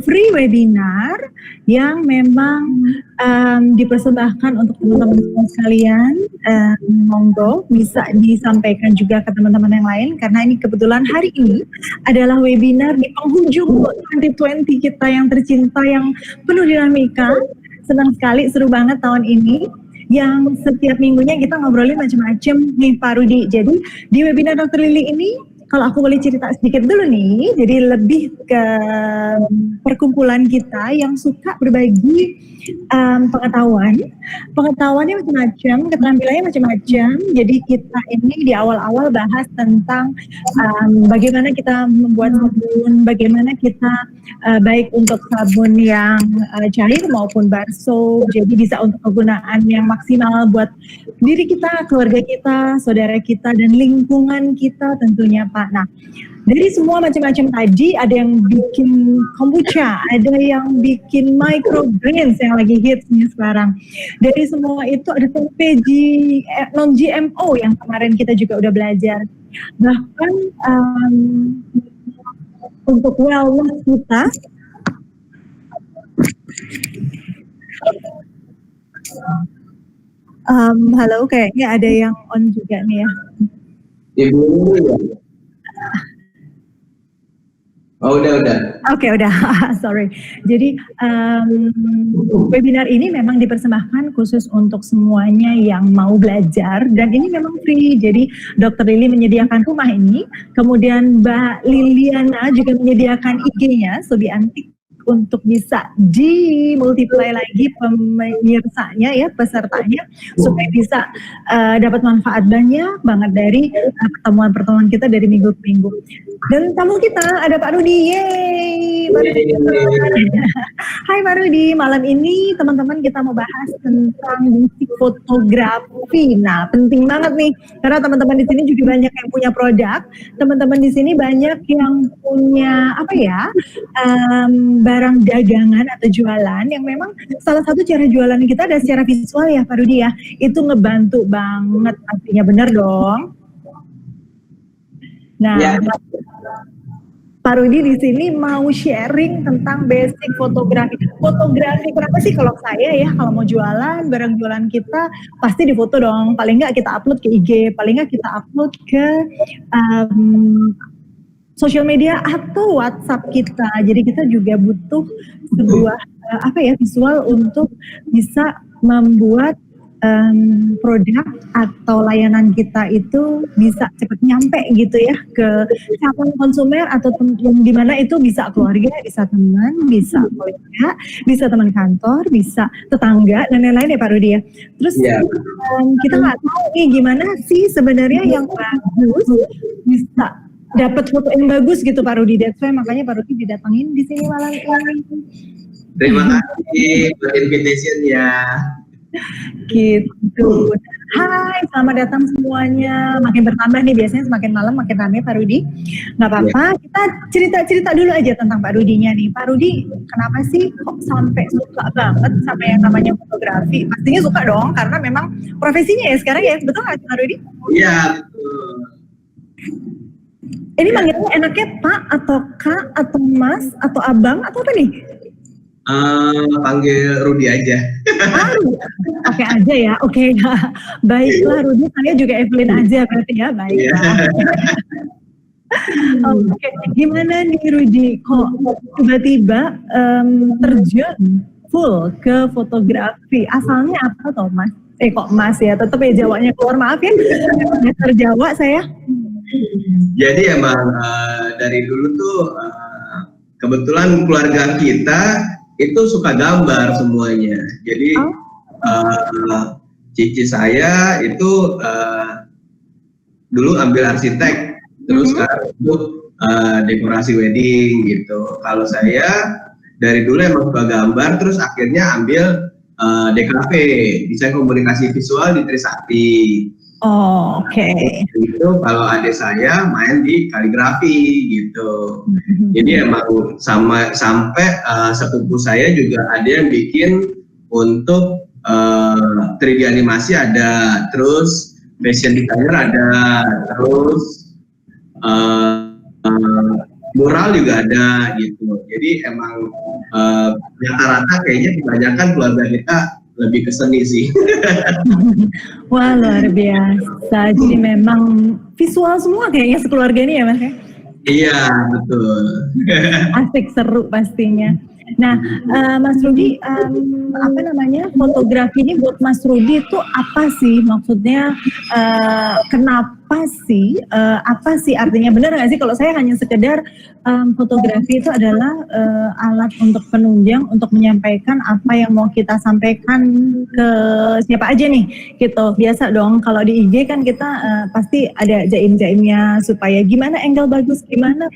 free webinar yang memang dipersembahkan untuk teman-teman semua sekalian. Monggo bisa disampaikan juga ke teman-teman yang lain, karena ini kebetulan hari ini adalah webinar di penghujung 2020 kita yang tercinta, yang penuh dinamika. Senang sekali, seru banget tahun ini, yang setiap minggunya kita ngobrolin macam-macam nih Pak Rudi. Jadi di webinar Dr. Lily ini, kalau aku boleh cerita sedikit dulu nih, jadi lebih ke perkumpulan kita yang suka berbagi pengetahuannya macam-macam, keterampilannya macam-macam. Jadi kita ini di awal-awal bahas tentang bagaimana kita membuat sabun, bagaimana kita baik untuk sabun yang cair maupun bar soap, jadi bisa untuk kegunaan yang maksimal buat diri kita, keluarga kita, saudara kita, dan lingkungan kita tentunya Pak. Nah, dari semua macam-macam tadi, ada yang bikin kombucha, ada yang bikin microgreens yang lagi hits nih sekarang. Dari semua itu ada tempe non-GMO yang kemarin kita juga udah belajar. Bahkan untuk wellness kita, halo, kayaknya ada yang on juga nih ya. Ibu ya. Oh, udah. Oke, udah. Sorry. Jadi webinar ini memang dipersembahkan khusus untuk semuanya yang mau belajar, dan ini memang free. Jadi Dr. Lily menyediakan rumah ini, kemudian Mbak Liliana juga menyediakan IG-nya, Sobi Antik, untuk bisa dimultiply lagi pemirsanya ya, pesertanya, supaya bisa dapat manfaat banyak banget dari pertemuan-pertemuan kita dari minggu ke minggu. Dan tamu kita ada Pak Rudi. Yeay, Pak Rudi. Hai Pak Rudi, malam ini teman-teman kita mau bahas tentang basic fotografi. Nah, penting banget nih, karena teman-teman di sini juga banyak yang punya produk, teman-teman di sini banyak yang punya barang dagangan atau jualan, yang memang salah satu cara jualan kita ada secara visual ya Pak Rudi ya, itu ngebantu banget pastinya, bener dong. Nah, ya. Pak Rudi di sini mau sharing tentang basic fotografi. Fotografi kenapa sih kalau saya ya, kalau mau jualan, barang jualan kita pasti difoto dong. Paling nggak kita upload ke IG, paling nggak kita upload ke sosial media atau WhatsApp kita. Jadi kita juga butuh sebuah visual untuk bisa membuat produk atau layanan kita itu bisa cepat nyampe gitu ya ke calon konsumen, atau yang dimana itu bisa keluarga, bisa teman, bisa kolega, bisa teman kantor, bisa tetangga, dan lain-lain ya Pak Rudi ya. Terus kita nggak tahu nih gimana sih sebenarnya yang bagus bisa dapat foto yang bagus gitu Pak Rudi. That's why makanya Pak Rudi didatengin di sini malam ini. Terima kasih buat invitation ya. Gitu. Hai, selamat datang semuanya. Makin bertambah nih, biasanya semakin malam makin ramai Pak Rudi. Nggak apa-apa, kita cerita dulu aja tentang Pak Rudinya nih. Pak Rudi, kenapa sih kok sampai suka banget sama yang namanya fotografi? Pastinya suka dong, karena memang profesinya ya sekarang ya, betul nggak Pak Rudi? Iya, betul. Ini manggilnya enaknya Pak atau Kak atau Mas atau Abang atau apa nih? Panggil Rudi aja. Oke aja ya, oke. Baiklah Rudi, saya juga Evelyn aja berarti ya, baiklah. Oke, gimana nih Rudi, kok tiba-tiba terjun full ke fotografi? Asalnya apa toh Mas? Kok Mas ya, tetap ya Jawanya keluar, maaf ya, dasar Jawa saya. Jadi emang dari dulu tuh kebetulan keluarga kita itu suka gambar semuanya. Jadi cici saya itu dulu ambil arsitek, terus sekarang itu dekorasi wedding gitu. Kalau saya dari dulu emang suka gambar, terus akhirnya ambil DKV, desain komunikasi visual di Trisakti. Oh, oke. Itu kalau adik saya main di kaligrafi gitu. Jadi emang sampai sepupu saya juga ada yang bikin untuk 3D animasi ada, terus fashion designer ada, terus mural juga ada gitu. Jadi emang rata-rata kayaknya kebanyakan keluarga kita lebih ke seni sih. Wah, luar biasa. Jadi memang visual semua kayaknya sekeluarga ini ya Mas ya? Iya, betul. Asik, seru pastinya. Nah, Mas Rudi, apa namanya, fotografi ini buat Mas Rudi itu apa sih? Maksudnya kenapa sih? Apa sih artinya? Benar nggak sih kalau saya hanya sekedar fotografi itu adalah alat untuk penunjang untuk menyampaikan apa yang mau kita sampaikan ke siapa aja nih, gitu. Biasa dong kalau di IG kan kita pasti ada jaim-jaimnya supaya gimana angle bagus, gimana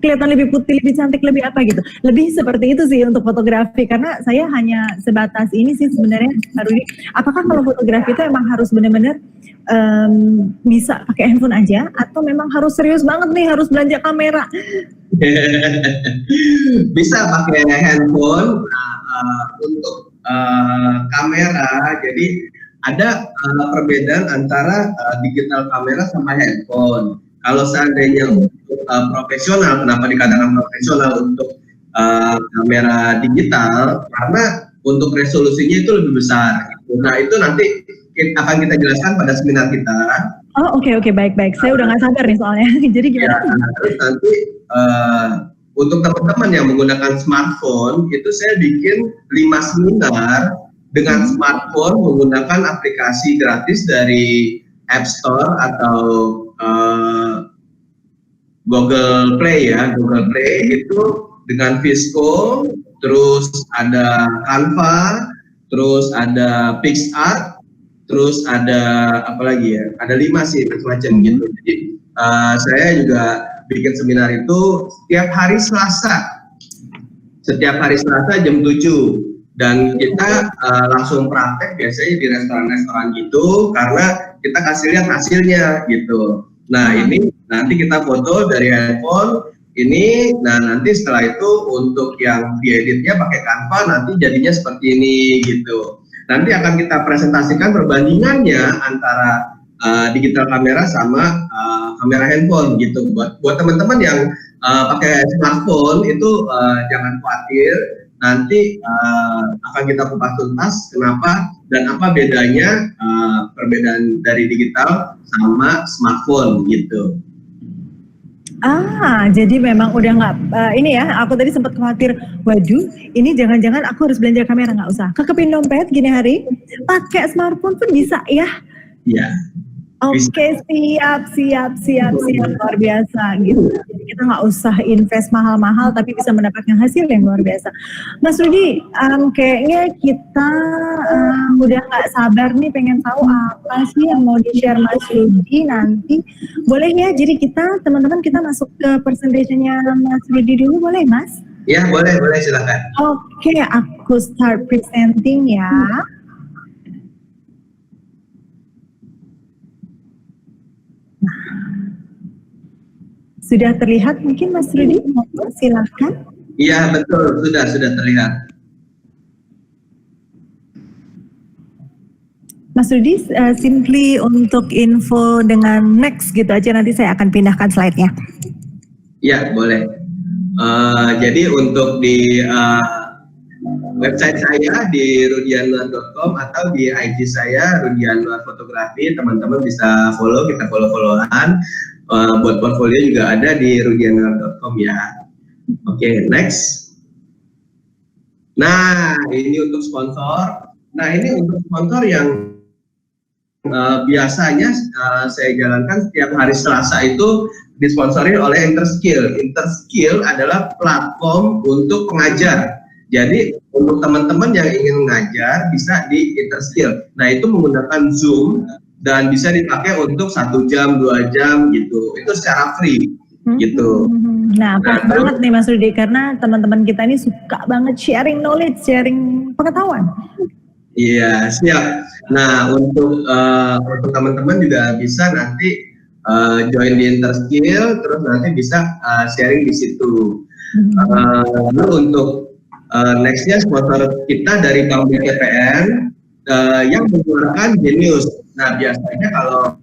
kelihatan lebih putih, lebih cantik, lebih apa gitu. Lebih seperti itu sih untuk fotografi, karena saya hanya sebatas ini sih sebenarnya Pak Rudi. Apakah kalau fotografi itu emang harus benar-benar bisa pakai handphone aja, atau memang harus serius banget nih, harus belanja kamera? Bisa pakai handphone. Untuk kamera, jadi ada perbedaan antara digital kamera sama handphone. Kalau seandainya untuk profesional, kenapa dikatakan profesional untuk kamera digital? Karena untuk resolusinya itu lebih besar. Nah, itu nanti akan kita jelaskan pada seminar kita. Oh, oke, baik. Saya udah nggak sabar nih soalnya. Jadi gimana? Ya, terus nanti untuk teman-teman yang menggunakan smartphone, itu saya bikin 5 seminar dengan smartphone menggunakan aplikasi gratis dari App Store atau Google Play ya. Google Play itu dengan Visco, terus ada Canva, terus ada PixArt, terus ada apa lagi ya? Ada 5 sih macam-macam gitu. Jadi saya juga bikin seminar itu setiap hari Selasa. Setiap hari Selasa jam 7. Dan kita langsung praktek biasanya di restoran-restoran gitu, karena kita kasih lihat hasilnya gitu. Nah, ini nanti kita foto dari handphone ini. Nah, nanti setelah itu untuk yang dieditnya pakai Canva, nanti jadinya seperti ini gitu. Nanti akan kita presentasikan perbandingannya antara digital kamera sama kamera handphone gitu. Buat teman-teman yang pakai smartphone itu jangan khawatir, nanti akan kita kupas tuntas kenapa dan apa bedanya perbedaan dari digital sama smartphone gitu. Jadi memang udah nggak ini ya, aku tadi sempat khawatir, waduh, ini jangan-jangan aku harus belanja kamera, nggak usah. Kekepin dompet gini hari, pakai smartphone pun bisa ya? Iya. Oke, siap, luar biasa gitu. Jadi kita nggak usah invest mahal-mahal, tapi bisa mendapatkan hasil yang luar biasa. Mas Rudi, kayaknya kita udah nggak sabar nih, pengen tahu apa sih yang mau di-share Mas Rudi nanti. Boleh ya, jadi kita, teman-teman, kita masuk ke presentation-nya Mas Rudi dulu, boleh Mas? Ya, boleh, silakan. Oke, aku start presenting ya. Sudah terlihat mungkin Mas Rudi? Silahkan. Iya, betul, sudah terlihat. Mas Rudi, simply untuk info dengan next gitu aja, nanti saya akan pindahkan slide-nya. Ya, boleh. Jadi untuk di website saya di rudianwar.com atau di IG saya Rudianwar Fotografi, teman-teman bisa follow, kita follow-followan. Buat portfolio juga ada di rudianwar.com ya. Oke, next. Nah, ini untuk sponsor. Nah, ini untuk sponsor yang biasanya saya jalankan setiap hari Selasa itu disponsori oleh Interskill. Interskill adalah platform untuk pengajar. Jadi untuk teman-teman yang ingin mengajar bisa di Interskill. Nah, itu menggunakan Zoom dan bisa dipakai untuk 1 jam, 2 jam gitu. Itu secara free gitu. Nah, pas banget nih Mas Rudi, karena teman-teman kita ini suka banget sharing knowledge, sharing pengetahuan. Iya, siap. Nah, untuk teman-teman juga bisa nanti join di Interskill, terus nanti bisa sharing di situ. Lalu untuk nextnya sponsor kita dari Bank BKPN yang menggunakan Genius. Nah, biasanya kalau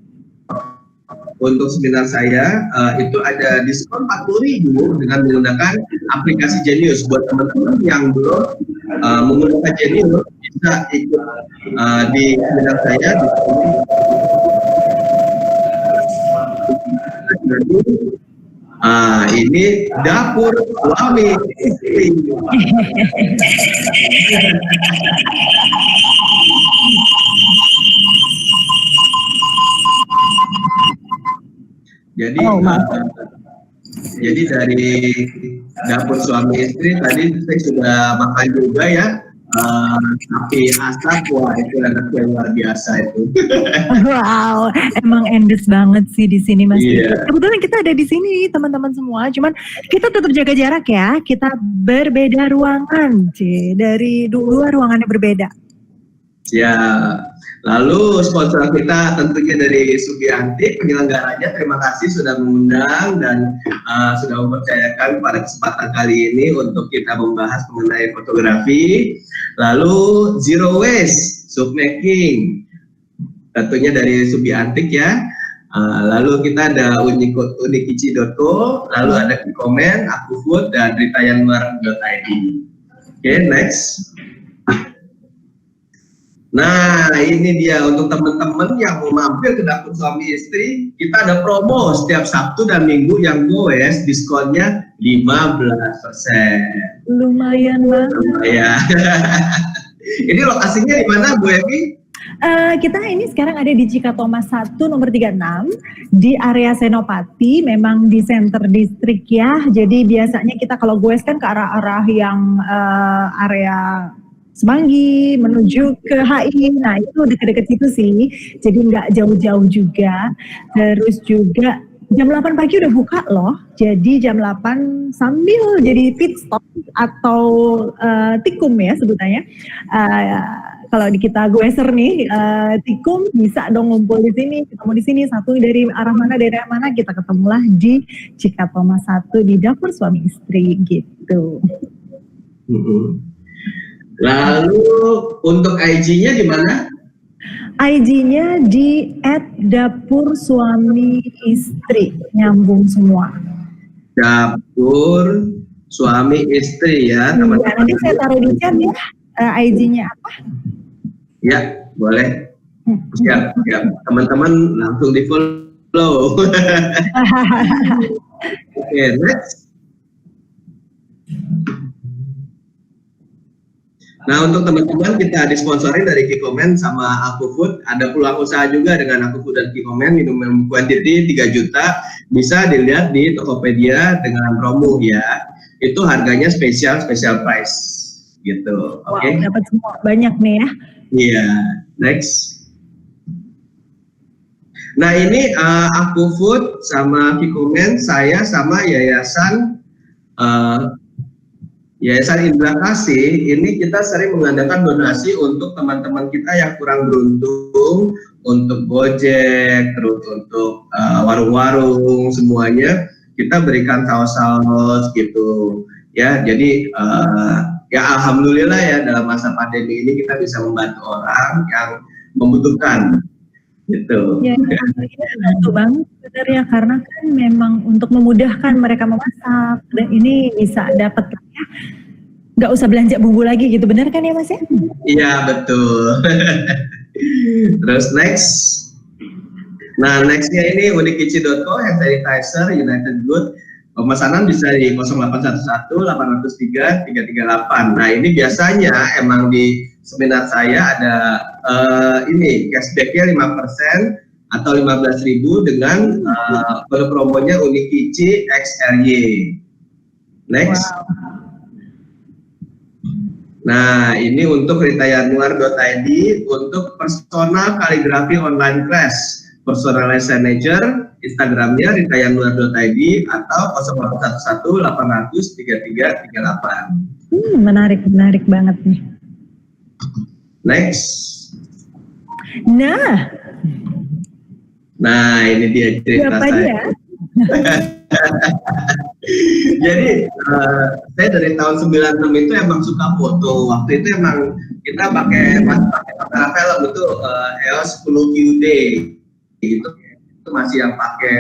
untuk seminar saya itu ada diskon 40.000 dengan menggunakan aplikasi Genius. Buat teman-teman yang belum menggunakan Genius bisa ikut di seminar saya di ini dapur suami istri. Jadi, jadi dari dapur suami istri tadi saya sudah makan juga ya. Tapi asap, wah itu anaknya luar biasa itu. Wow, emang endes banget sih di sini Mas. Iya. Kebetulan kita ada di sini teman-teman semua, cuman kita tetap jaga jarak ya. Kita berbeda ruangan, dari dua ruangannya berbeda. Ya, lalu sponsor kita tentunya dari Sugianti, penyelenggaranya terima kasih sudah mengundang dan sudah mempercayakan pada kesempatan kali ini untuk kita membahas mengenai fotografi. Lalu Zero Waste, Soap Making, tentunya dari Sugiantik ya. Lalu kita ada unikici.co, lalu ada Kikomen, Akufood, dan ritayanluar.id. Oke, next. Nah, ini dia untuk teman-teman yang mau mampir ke dapur suami istri, kita ada promo setiap Sabtu dan Minggu yang goes, diskonnya 15%. Lumayan banget. Ya. Ini lokasinya di mana Bu Evi? Kita ini sekarang ada di Cikatomas 1 nomor 36 di area Senopati, memang di center distrik ya. Jadi biasanya kita kalau goes kan ke arah-arah yang area Semanggi menuju ke HI, nah itu dekat-dekat situ sih, jadi nggak jauh-jauh juga. Terus juga jam 8 pagi udah buka loh, jadi jam 8 sambil jadi pit stop atau tikum ya sebutannya. Kalau di kita goeser nih, tikum bisa dong ngumpul di sini, ketemu di sini, satu dari arah mana, kita ketemulah di Cikatomas 1 di dapur suami istri gitu. Lalu untuk IG-nya di mana? IG-nya di @dapursuamiistri, nyambung semua. Dapur suami istri ya, teman-teman. Ya, nanti saya taruh di chat ya, IG-nya apa? Ya, boleh. Siap. Teman-teman langsung di follow. Oke, next. Nah, untuk teman-teman kita disponsori dari Kikomen sama Akufood, ada peluang usaha juga dengan Akufood dan Kikomen, minum quantity 3 juta, bisa dilihat di Tokopedia dengan promo ya. Itu harganya spesial price gitu. Oke. Wow, dapat semua banyak nih ya. Iya, next. Nah, ini Akufood sama Kikomen, saya sama Yayasan Indra Kasih, ini kita sering mengadakan donasi untuk teman-teman kita yang kurang beruntung, untuk Gojek, terus untuk warung-warung, semuanya kita berikan saus-saus gitu. Ya, jadi ya alhamdulillah ya dalam masa pandemi ini kita bisa membantu orang yang membutuhkan gitu. Ya, ini membantu banget sebenarnya karena kan memang untuk memudahkan mereka memasak dan ini bisa dapat ya, nggak usah belanja bumbu lagi gitu, benar kan ya Mas ya? Iya betul. Terus next. Nah nextnya ini unikici.co, hand sanitizer, United Good. Pemesanan bisa di 0811 803 338. Nah ini biasanya emang di seminar saya ada ini cashbacknya 5% atau 15.000 dengan kode promonya Unikici XRY. Next. Wow. Nah ini untuk ritayanluar.id untuk personal kaligrafi online class, personalized signature, Instagramnya ritayanluar.id atau 0811 800 3338. Menarik banget nih. Next. Nah ini dia cerita Siapa saya. dia? Jadi saya dari tahun 96 itu emang suka foto. Waktu itu emang kita pakai kamera film itu EOS 10 QD gitu. masih yang pakai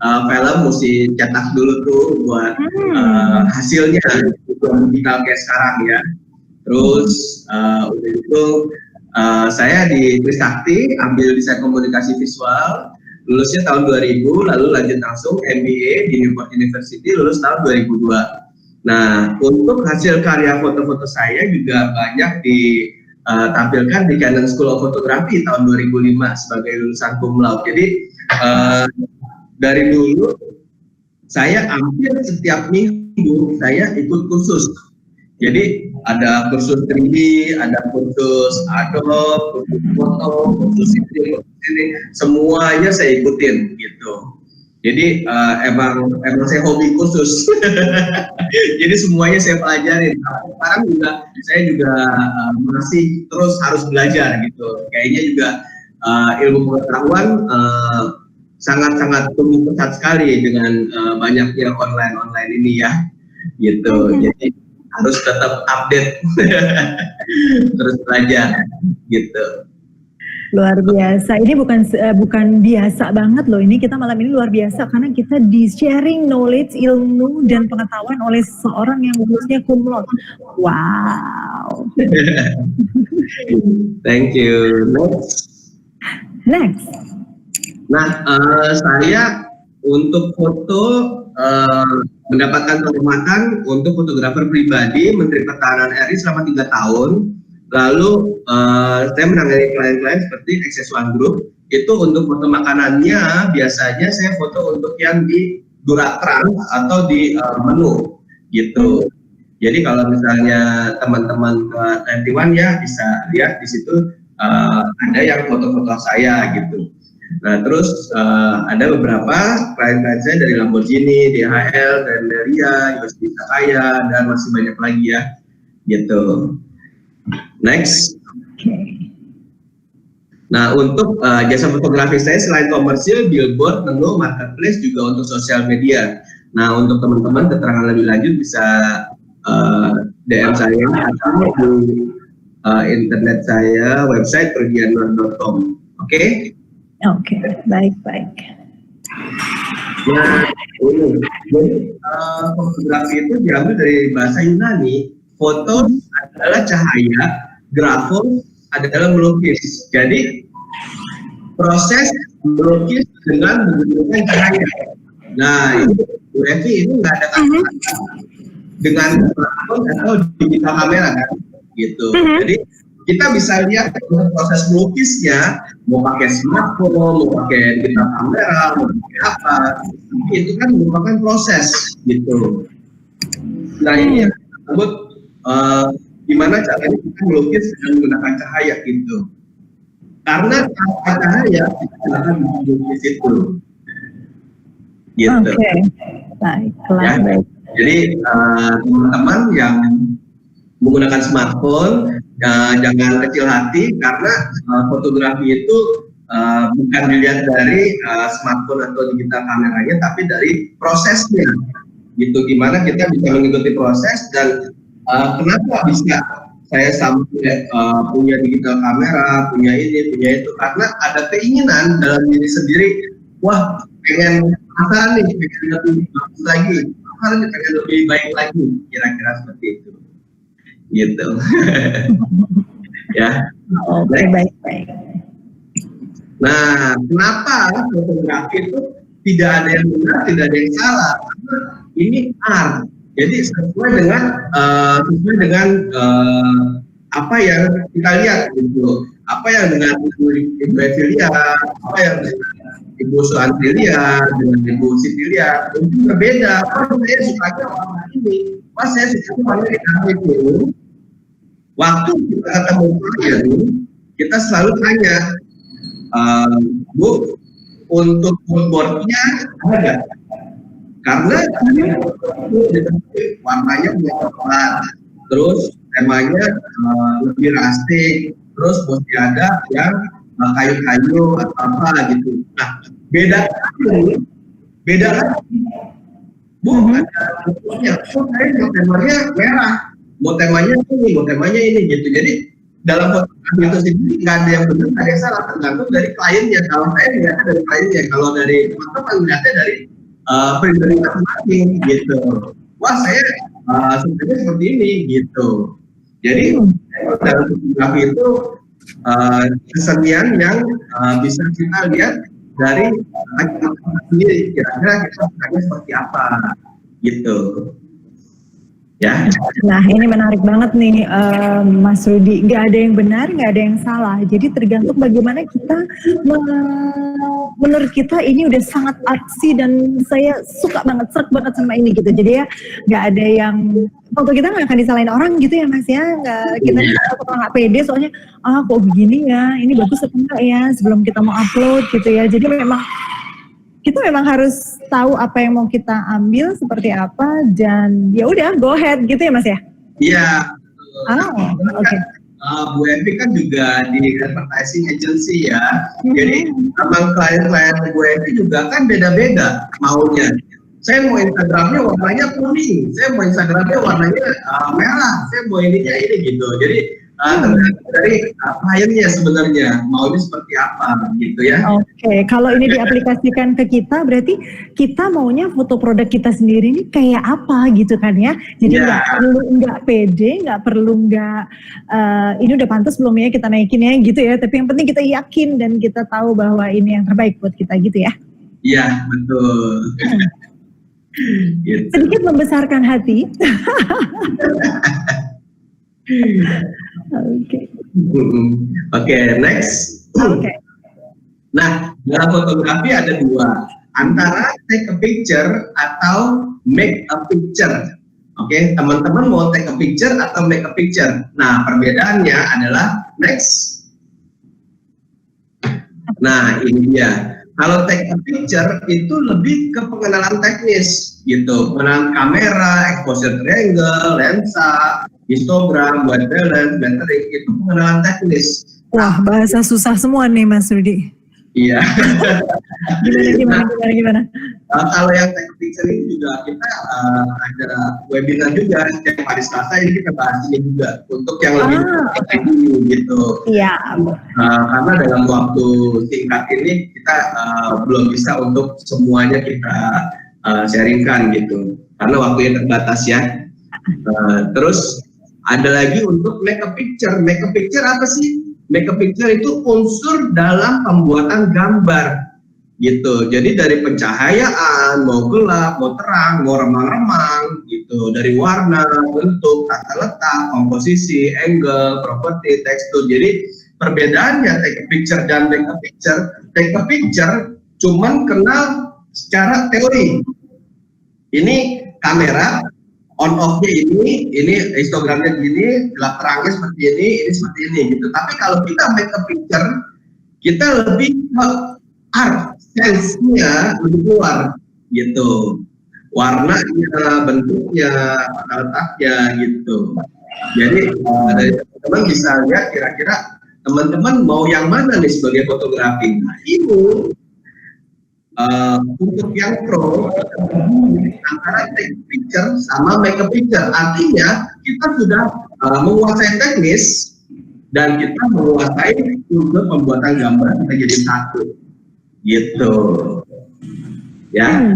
film mesti cetak dulu tuh buat hasilnya, bukan digital kayak sekarang ya. Terus udah itu saya di Trisakti ambil desain komunikasi visual, lulusnya tahun 2000, lalu lanjut langsung MBA di Newport University, lulus tahun 2002. Nah, untuk hasil karya foto-foto saya juga banyak ditampilkan di Canon School of Photography tahun 2005 sebagai lulusan cum laude. Jadi dari dulu saya hampir setiap minggu saya ikut kursus. Jadi ada kursus 3D, ada kursus Adobe, kursus foto, kursus ini, semuanya saya ikutin gitu. Jadi emang saya hobi kursus. Jadi semuanya saya pelajarin. Sekarang juga saya juga masih terus harus belajar gitu. Kayaknya juga ilmu pengetahuan sangat-sangat tumbuh pesat sekali dengan banyaknya online ini ya, gitu. Jadi harus tetap update, terus belajar, gitu. Luar biasa. Ini bukan biasa banget loh. Ini kita malam ini luar biasa karena kita di sharing knowledge, ilmu dan pengetahuan oleh seorang yang lulusnya cum laude. Wow. Thank you. Next. Nah, saya untuk foto mendapatkan penghormatan untuk fotografer pribadi Menteri Pertahanan RI selama 3 tahun. Lalu saya menangani klien-klien seperti XS1 Group. Itu untuk foto makanannya biasanya saya foto untuk yang di Duratrans atau di menu gitu. Jadi kalau misalnya teman-teman ke 21 ya bisa lihat di situ ada yang foto-foto saya gitu. Nah terus ada beberapa klien-klien saya dari Lamborghini, DHL, Granderia, Yosi Sakaya, dan masih banyak lagi ya gitu. Next. Nah untuk jasa fotografi saya selain komersil, billboard, menu, marketplace juga untuk sosial media. Nah untuk teman-teman keterangan lebih lanjut bisa DM saya atau di internet saya, website pergianluar.com. Oke? Oke, baik. Nah, jadi fotografi itu diambil dari bahasa Yunani. Foto adalah cahaya, grafos adalah melukis. Jadi proses melukis dengan menggunakan cahaya. Nah, Bu Evi ini nggak ada kata dengan smartphone atau digital kamera kan, gitu. Jadi kita bisa lihat proses melukisnya, mau pakai smartphone, mau pakai digital kamera, mau pakai apa, tapi itu kan merupakan proses, gitu. Nah ini yang disebut gimana caranya kita melukis dengan menggunakan cahaya, gitu. Karena cahaya kita akan melukis itu, gitu. Oke, baiklah. Ya, jadi teman-teman yang menggunakan smartphone jangan kecil hati karena fotografi itu bukan dilihat dari smartphone atau digital kameranya, tapi dari prosesnya, gitu. Gimana kita bisa mengikuti proses dan kenapa bisa saya sampai punya digital kamera, punya ini, punya itu, karena ada keinginan dalam diri sendiri, wah pengen nih, pengen lebih bagus lagi, pengen lebih baik lagi, kira-kira seperti itu. Gitu. Ya. Oke, baik. Nah, kenapa fotografi itu tidak ada yang benar, tidak ada yang salah? Karena ini art. Jadi sesuai dengan apa yang kita lihat gitu. Apa yang dengan Ibu Evi lihat, apa yang dengan Ibu Suantri lihat, dengan Ibu Siti lihat, itu berbeda. Oh, saya sukanya warna ini. Pas saya suka warna itu. Waktu kita ketemu klien, kita selalu tanya, Bu, untuk moodboardnya ada? Karena warnanya merah, terus temanya lebih rustic, terus mesti ada yang kayu-kayu atau apa gitu. Nah, beda lagi. Bu, ada moodboardnya, temanya merah. Mau temanya ini gitu. Jadi dalam fotografi itu sendiri nggak ada yang benar, nggak ada yang salah, tergantung dari kliennya. Kalau saya melihatnya dari kliennya, kalau dari teman-teman melihatnya dari pribadi masing-masing gitu. Wah saya sebenarnya seperti ini gitu. Jadi dalam fotografi itu kesenian yang bisa kita lihat dari kita sendiri, kira-kira kita sukanya seperti apa gitu. Ya. Nah ini menarik banget nih Mas Rudi, nggak ada yang benar, nggak ada yang salah, jadi tergantung bagaimana kita menurut kita ini udah sangat artsy dan saya suka banget, serak banget sama ini gitu. Jadi ya nggak ada yang, foto kita nggak akan disalahin orang gitu ya Mas ya, nggak, kita nggak pede soalnya kok begini ya, ini bagus atau enggak ya sebelum kita mau upload gitu ya. Jadi memang kita memang harus tahu apa yang mau kita ambil seperti apa, dan ya udah go ahead gitu ya Mas ya. Iya. Oke. Bu Evi kan juga di advertising agency ya. Jadi memang klien-klien Bu Evi juga kan beda-beda maunya. Saya mau Instagramnya warnanya kuning, saya mau Instagramnya warnanya merah, saya mau ininya ini gitu. Jadi dari kliennya sebenarnya maunya seperti apa gitu ya. Oke, kalau ini diaplikasikan ke kita berarti kita maunya foto produk kita sendiri ini kayak apa gitu kan ya. Jadi nggak pede, nggak perlu ini udah pantas belum ya kita naikin ya gitu ya. Tapi yang penting kita yakin dan kita tahu bahwa ini yang terbaik buat kita gitu ya. Iya betul. Gitu. Sedikit membesarkan hati. Oke, next. Nah, dalam fotografi ada dua, antara take a picture atau make a picture. Oke, teman-teman mau take a picture atau make a picture? Nah, perbedaannya adalah next. Nah, ini dia. Kalau take a picture itu lebih ke pengenalan teknis gitu, pengenalan kamera, exposure triangle, lensa, histogram, white balance, battering, itu pengenalan teknis. Wah, bahasa susah semua nih Mas Rudi. Iya. Gimana? Kalau yang take picture ini juga kita ada webinar juga setiap hari Selasa, ini kita bahas ini juga untuk yang lebih gitu. Iya. Karena dalam waktu singkat ini kita belum bisa untuk semuanya kita sharingkan gitu, karena waktunya terbatas ya. Terus ada lagi untuk make a picture. Make a picture apa sih? Make a picture itu unsur dalam pembuatan gambar gitu. Jadi dari pencahayaan, mau gelap, mau terang, mau remang-remang gitu, dari warna, bentuk, tata letak, komposisi, angle, properti, tekstur. Jadi perbedaannya take a picture dan make a picture cuman kenal secara teori. Ini kamera, on off-nya ini histogramnya gini, gelap terangnya seperti ini seperti ini gitu. Tapi kalau kita make a picture, kita lebih ke art, sense-nya lebih keluar gitu. Warnanya, bentuknya, letaknya gitu. Jadi dari teman-teman bisa lihat kira-kira teman-teman mau yang mana nih sebagai fotografi. Nah, ini untuk yang pro antara take picture sama make a picture, artinya kita sudah menguasai teknis dan kita menguasai juga pembuatan gambar, kita jadi satu gitu ya.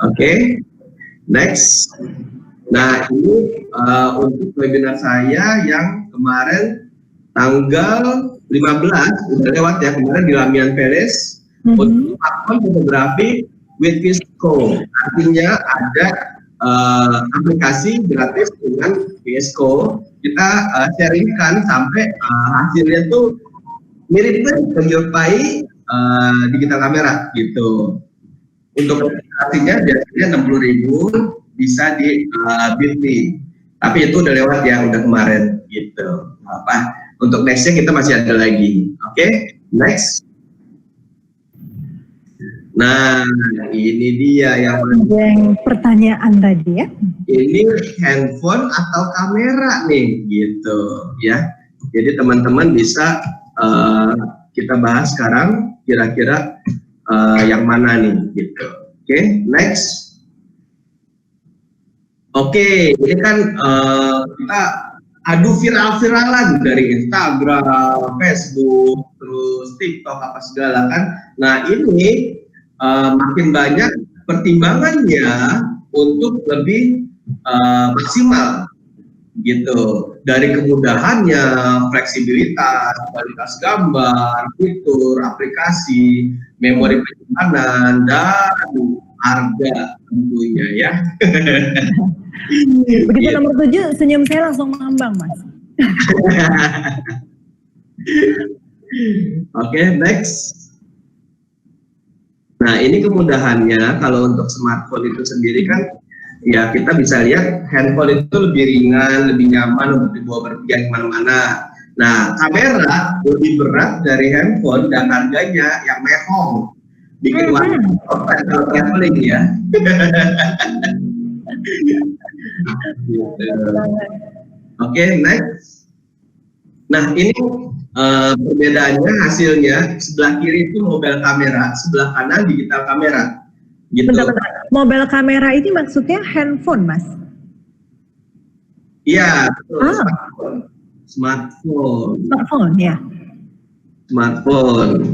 Oke. Next. Nah ini untuk webinar saya yang kemarin tanggal 15, udah lewat ya, kemarin di Lamian Palace, untuk akun fotografi with VSCO. Artinya ada aplikasi gratis dengan VSCO. Kita sharingkan sampai hasilnya tuh mirip-mirip menyerupai digital kamera gitu. Untuk aplikasinya biasanya 60.000, bisa di Bitly. Tapi itu udah lewat ya, udah kemarin gitu. Apa? Untuk nextnya kita masih ada lagi. Oke, next. Nah, ini dia yang pertanyaan tadi ya. Ini handphone atau kamera nih, gitu ya. Jadi teman-teman bisa kita bahas sekarang kira-kira yang mana nih, gitu. Oke, next. Oke, ini kan kita adu viral-viralan dari Instagram, Facebook, terus TikTok apa segala kan. Nah ini makin banyak pertimbangannya untuk lebih maksimal gitu, dari kemudahannya, fleksibilitas, kualitas gambar, fitur, aplikasi, memori penyimpanan, dan harga tentunya ya. Begitu nomor 7, senyum saya langsung mengembang, Mas. Oke, next. Nah, ini kemudahannya kalau untuk smartphone itu sendiri kan, ya kita bisa lihat handphone itu lebih ringan, lebih nyaman untuk dibawa berpergian kemana-mana. Nah, kamera lebih berat dari handphone dan harganya yang mehong, bikin warna kalau traveling ya. Oke, next. Nah, ini perbedaannya hasilnya, sebelah kiri itu mobile kamera, sebelah kanan digital kamera. Gitu. Bentar. Mobile kamera ini maksudnya handphone, Mas? Iya, betul. Smartphone ya. Smartphone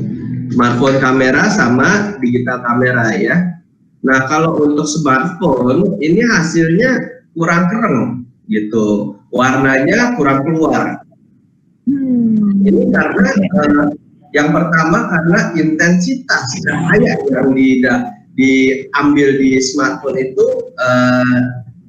kamera sama digital kamera ya. Nah, kalau untuk smartphone ini hasilnya kurang keren gitu, warnanya kurang keluar. Ini karena yang pertama karena intensitas cahaya yang diambil di smartphone itu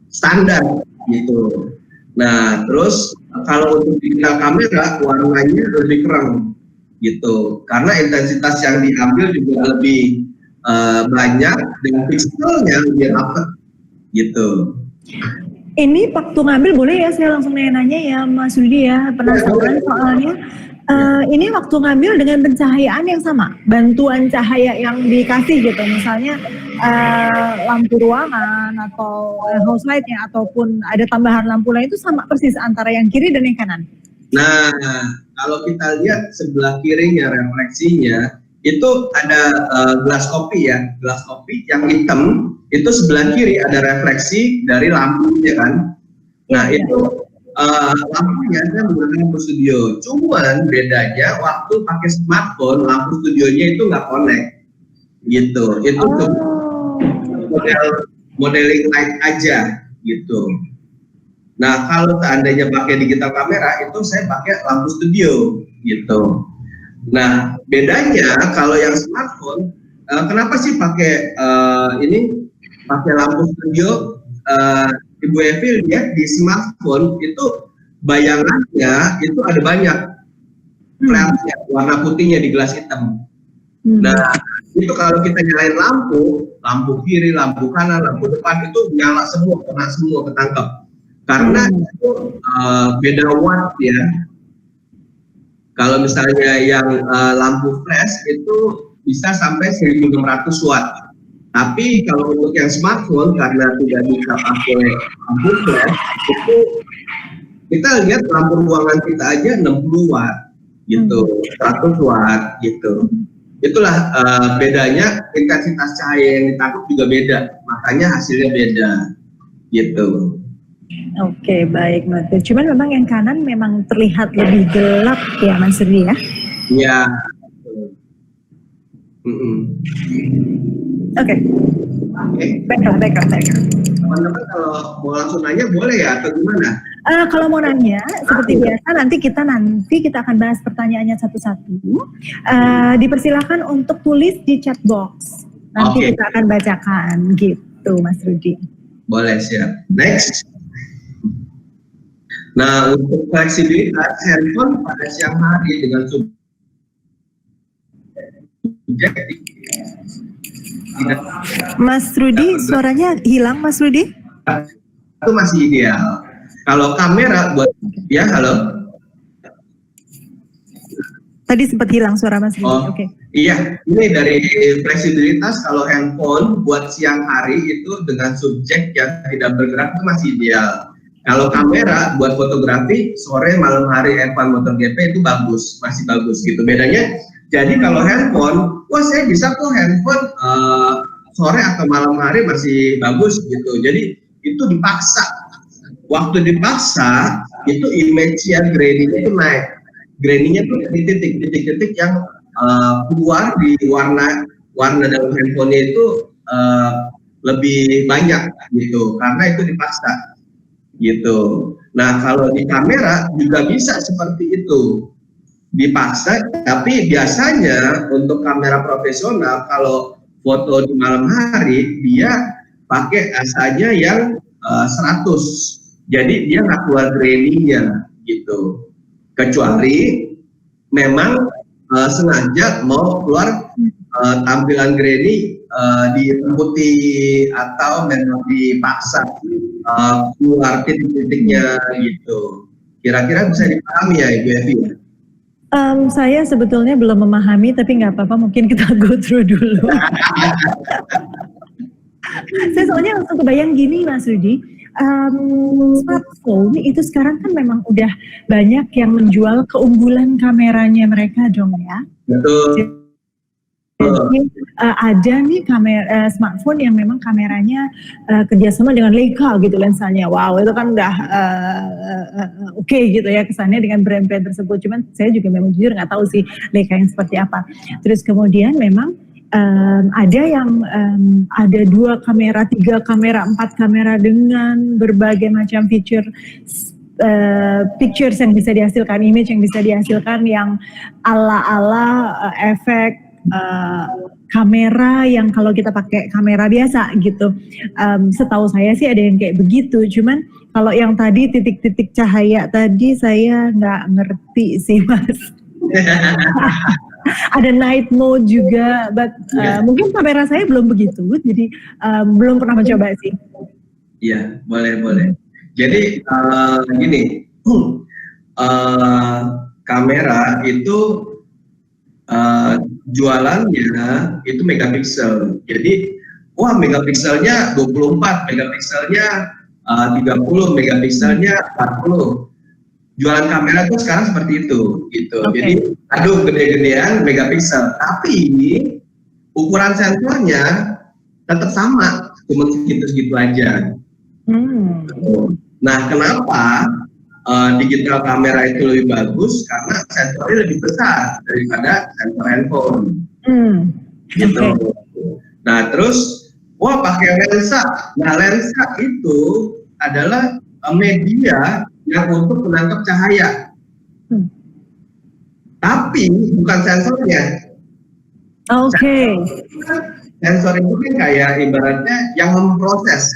standar gitu. Nah, terus kalau untuk digital kamera warnanya lebih keren gitu, karena intensitas yang diambil juga lebih banyak dan pixelnya lebih rapet gitu. Ini waktu ngambil boleh ya saya langsung nanya ya Mas Rudi ya, penasaran soalnya. Ini waktu ngambil dengan pencahayaan yang sama, bantuan cahaya yang dikasih gitu, misalnya lampu ruangan atau house light-nya ataupun ada tambahan lampu lain itu sama persis antara yang kiri dan yang kanan. Nah, kalau kita lihat sebelah kirinya refleksinya itu ada gelas kopi ya, gelas kopi yang hitam itu sebelah kiri ada refleksi dari lampunya kan. Nah itu lampunya kan menggunakan lampu studio. Cuman bedanya waktu pakai smartphone lampu studionya itu nggak connect gitu. Itu tuh modeling light aja gitu. Nah kalau seandainya pakai digital kamera itu saya pakai lampu studio gitu. Nah bedanya kalau yang smartphone kenapa sih pakai pakai lampu studio? Ibu Evi lihat di smartphone itu bayangannya itu ada banyak flare warna putihnya di gelas hitam. Nah itu kalau kita nyalain lampu kiri, lampu kanan, lampu depan itu nyala semua, kena semua, ketangkep. Karena itu beda watt ya. Kalau misalnya yang lampu flash itu bisa sampai 1600 watt. Tapi kalau untuk yang smartphone karena tidak bisa pakai lampu flash itu kita lihat lampu ruangan kita aja 60 watt gitu, 100 watt gitu. Itulah bedanya, intensitas cahaya yang ditangkap juga beda, makanya hasilnya beda gitu. Oke, baik Mas. Cuman memang yang kanan memang terlihat lebih gelap ya Mas Rudi ya? Iya. Oke. Baiklah. Teman-teman kalau mau langsung nanya boleh ya atau gimana? Kalau mau nanya seperti biasa nanti kita akan bahas pertanyaannya satu-satu. Dipersilakan untuk tulis di chat box. Nanti kita akan bacakan gitu Mas Rudi. Boleh, siap. Next. Nah, untuk fleksibilitas handphone pada siang hari dengan subjek Mas Rudi, suaranya hilang Mas Rudi? Itu masih ideal. Kalau kamera buat halo. Tadi sempat hilang suara Mas Rudi. Oke. Iya, ini dari fleksibilitas kalau handphone buat siang hari itu dengan subjek yang tidak bergerak itu masih ideal. Kalau kamera buat fotografi sore malam hari F1 MotoGP itu bagus, masih bagus gitu. Bedanya jadi kalau handphone, wah saya bisa kok handphone sore atau malam hari masih bagus gitu. Jadi itu dipaksa waktu dipaksa itu image-nya grainy itu naik. Grainy-nya tuh titik-titik yang keluar di warna dalam handphonenya itu lebih banyak gitu, karena itu dipaksa gitu. Nah kalau di kamera juga bisa seperti itu, dipaksa, tapi biasanya untuk kamera profesional kalau foto di malam hari dia pakai asanya yang 100, jadi dia nggak keluar grainy-nya gitu, kecuali memang sengaja mau keluar tampilan grainy diputih atau memang dipaksa keluar titik-titiknya gitu. Kira-kira bisa dipahami ya Ibu Evi? Saya sebetulnya belum memahami, tapi nggak apa-apa, mungkin kita go through dulu. Saya soalnya langsung kebayang gini Mas Rudi, smartphone itu sekarang kan memang udah banyak yang menjual keunggulan kameranya mereka dong ya. Betul. Jadi ada nih kamera smartphone yang memang kameranya kerjasama dengan Leica gitu lensanya. Wow, itu kan udah oke gitu ya kesannya dengan brand-brand tersebut. Cuman saya juga memang jujur nggak tahu sih Leica yang seperti apa. Terus kemudian memang ada yang ada 2 kamera, 3 kamera, 4 kamera dengan berbagai macam pictures yang bisa dihasilkan, image yang bisa dihasilkan yang ala-ala efek kamera yang kalau kita pakai kamera biasa gitu. Setahu saya sih ada yang kayak begitu. Cuman kalau yang tadi titik-titik cahaya tadi saya nggak ngerti sih Mas. Ada night mode juga, but mungkin kamera saya belum begitu, jadi belum pernah mencoba sih. Iya, boleh. Jadi gini, kamera itu jualannya itu megapiksel. Jadi, wah megapikselnya 24, megapikselnya 30, megapikselnya 40. Jualan kamera tuh sekarang seperti itu, gitu. Okay. Jadi, aduh gede-gedean megapiksel, tapi ukuran sensornya tetap sama, cuma segitu-segitu aja. Nah, kenapa digital kamera itu lebih bagus? Karena sensornya lebih besar daripada sensor handphone. Gitu. Okay. Nah, terus, wah pakai lensa. Nah, lensa itu adalah media yang untuk menangkap cahaya, tapi bukan sensornya. Oke. Sensor itu kan kayak ibaratnya yang memproses.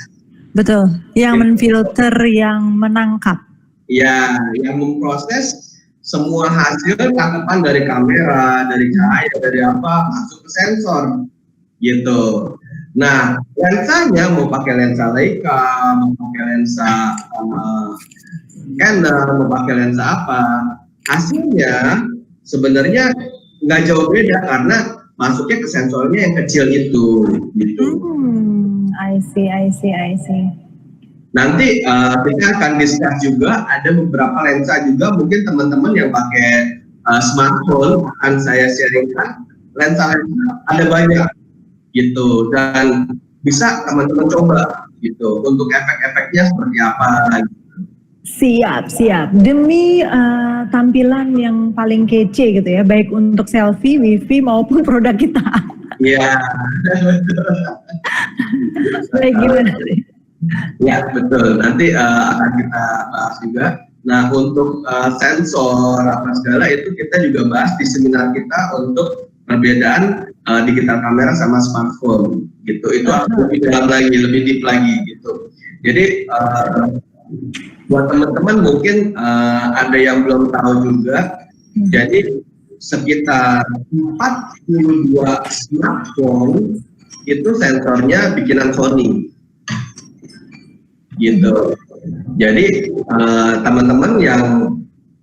Betul. Yang menfilter, yang menangkap. Ya, yang memproses semua hasil tangkapan dari kamera, dari cahaya, dari apa masuk ke sensor, gitu. Nah, lensanya mau pakai lensa Leica, mau pakai lensa Canon, mau pakai lensa apa, hasilnya sebenarnya nggak jauh beda karena masuknya ke sensornya yang kecil itu, gitu. I see. Nanti kita akan discuss juga, ada beberapa lensa juga mungkin teman-teman yang pakai smartphone akan saya sharingkan lensa ada banyak gitu, dan bisa teman-teman coba gitu untuk efek-efeknya seperti apa. Siap. Demi tampilan yang paling kece gitu ya, baik untuk selfie, wifi maupun produk kita. Iya. Baik, gimana? Ya betul. Nanti akan kita bahas juga. Nah untuk sensor apa segala itu kita juga bahas di seminar kita untuk perbedaan digital kamera sama smartphone gitu. Itu lebih dalam lagi, lebih deep lagi gitu. Jadi buat teman-teman mungkin ada yang belum tahu juga, jadi sekitar 42 smartphone itu sensornya bikinan Sony, gitu. Jadi teman-teman yang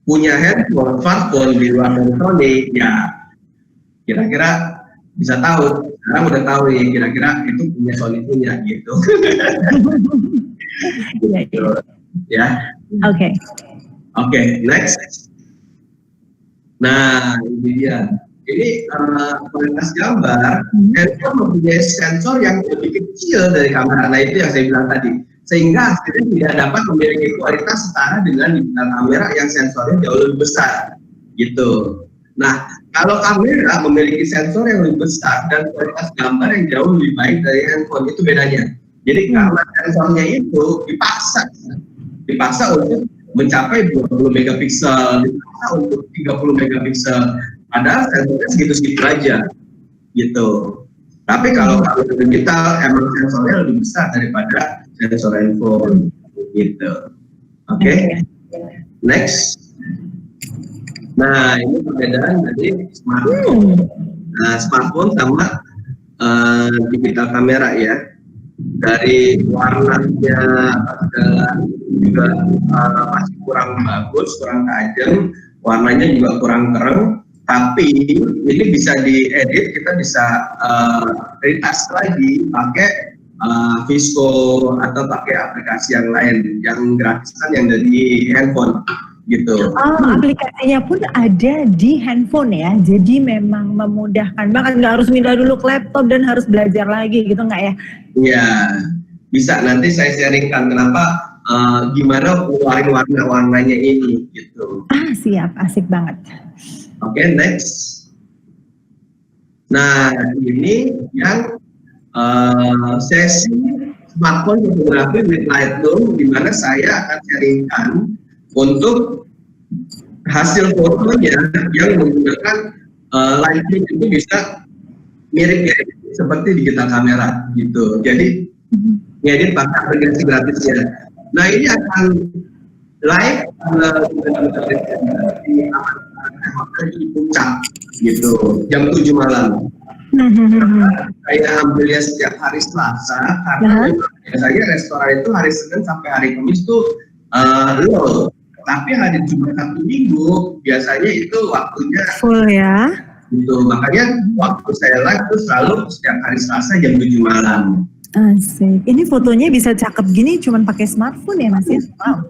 punya handphone, smartphone di luar dari Sony, ya kira-kira bisa tahu. Sekarang udah tahu nih, kira-kira itu punya Sony punya, gitu. Gitu. Ya. Oke, next. Nah, ini dia. Ini kualitas gambar, handphone mempunyai sensor yang lebih kecil dari kamera. Nah, itu yang saya bilang tadi. sehingga hasilnya tidak dapat memiliki kualitas setara dengan digital kamera yang sensornya jauh lebih besar gitu. Nah, kalau kamera memiliki sensor yang lebih besar dan kualitas gambar yang jauh lebih baik dari handphone, itu bedanya. Jadi karena sensornya itu dipaksa untuk mencapai 20 megapiksel, dipaksa untuk 30 megapiksel, padahal sensornya segitu-segitu aja gitu. Tapi kalau kamera digital emang sensornya lebih besar daripada sensor handphone gitu. Oke. Next. Nah, ini perbedaan dari smartphone. Nah, smartphone sama digital kamera ya. Dari warnanya juga masih kurang bagus, kurang tajam, warnanya juga kurang terang. Tapi ini bisa diedit, kita bisa retouch lagi pakai Visco atau pakai aplikasi yang lain, yang gratisan yang dari handphone. Gitu. Oh, aplikasinya pun ada di handphone ya, jadi memang memudahkan banget, nggak harus minta dulu ke laptop dan harus belajar lagi gitu nggak ya? Iya, bisa nanti saya sharingkan kenapa gimana keluarin warna-warnanya ini gitu. Siap, asik banget. Oke, next. Nah, ini yang sesi smartphone fotografi with Lightroom, di mana saya akan sharingkan untuk hasil fotonya yang menggunakan Lightroom itu bisa mirip-mirip seperti digital kamera gitu. Jadi ngedit pakai aplikasi gratis ya. Nah, ini akan live di puncak gitu jam 7 malam. Saya ambilnya setiap hari Selasa karena biasanya restoran itu hari Senin sampai hari Kamis tuh low. Tapi hari Jumat Sabtu Minggu biasanya itu waktunya full ya. Gitu. Makanya waktu saya live itu selalu setiap hari Selasa jam 7 malam. Asik. Ini fotonya bisa cakep gini cuman pakai smartphone ya Mas ya? Wow.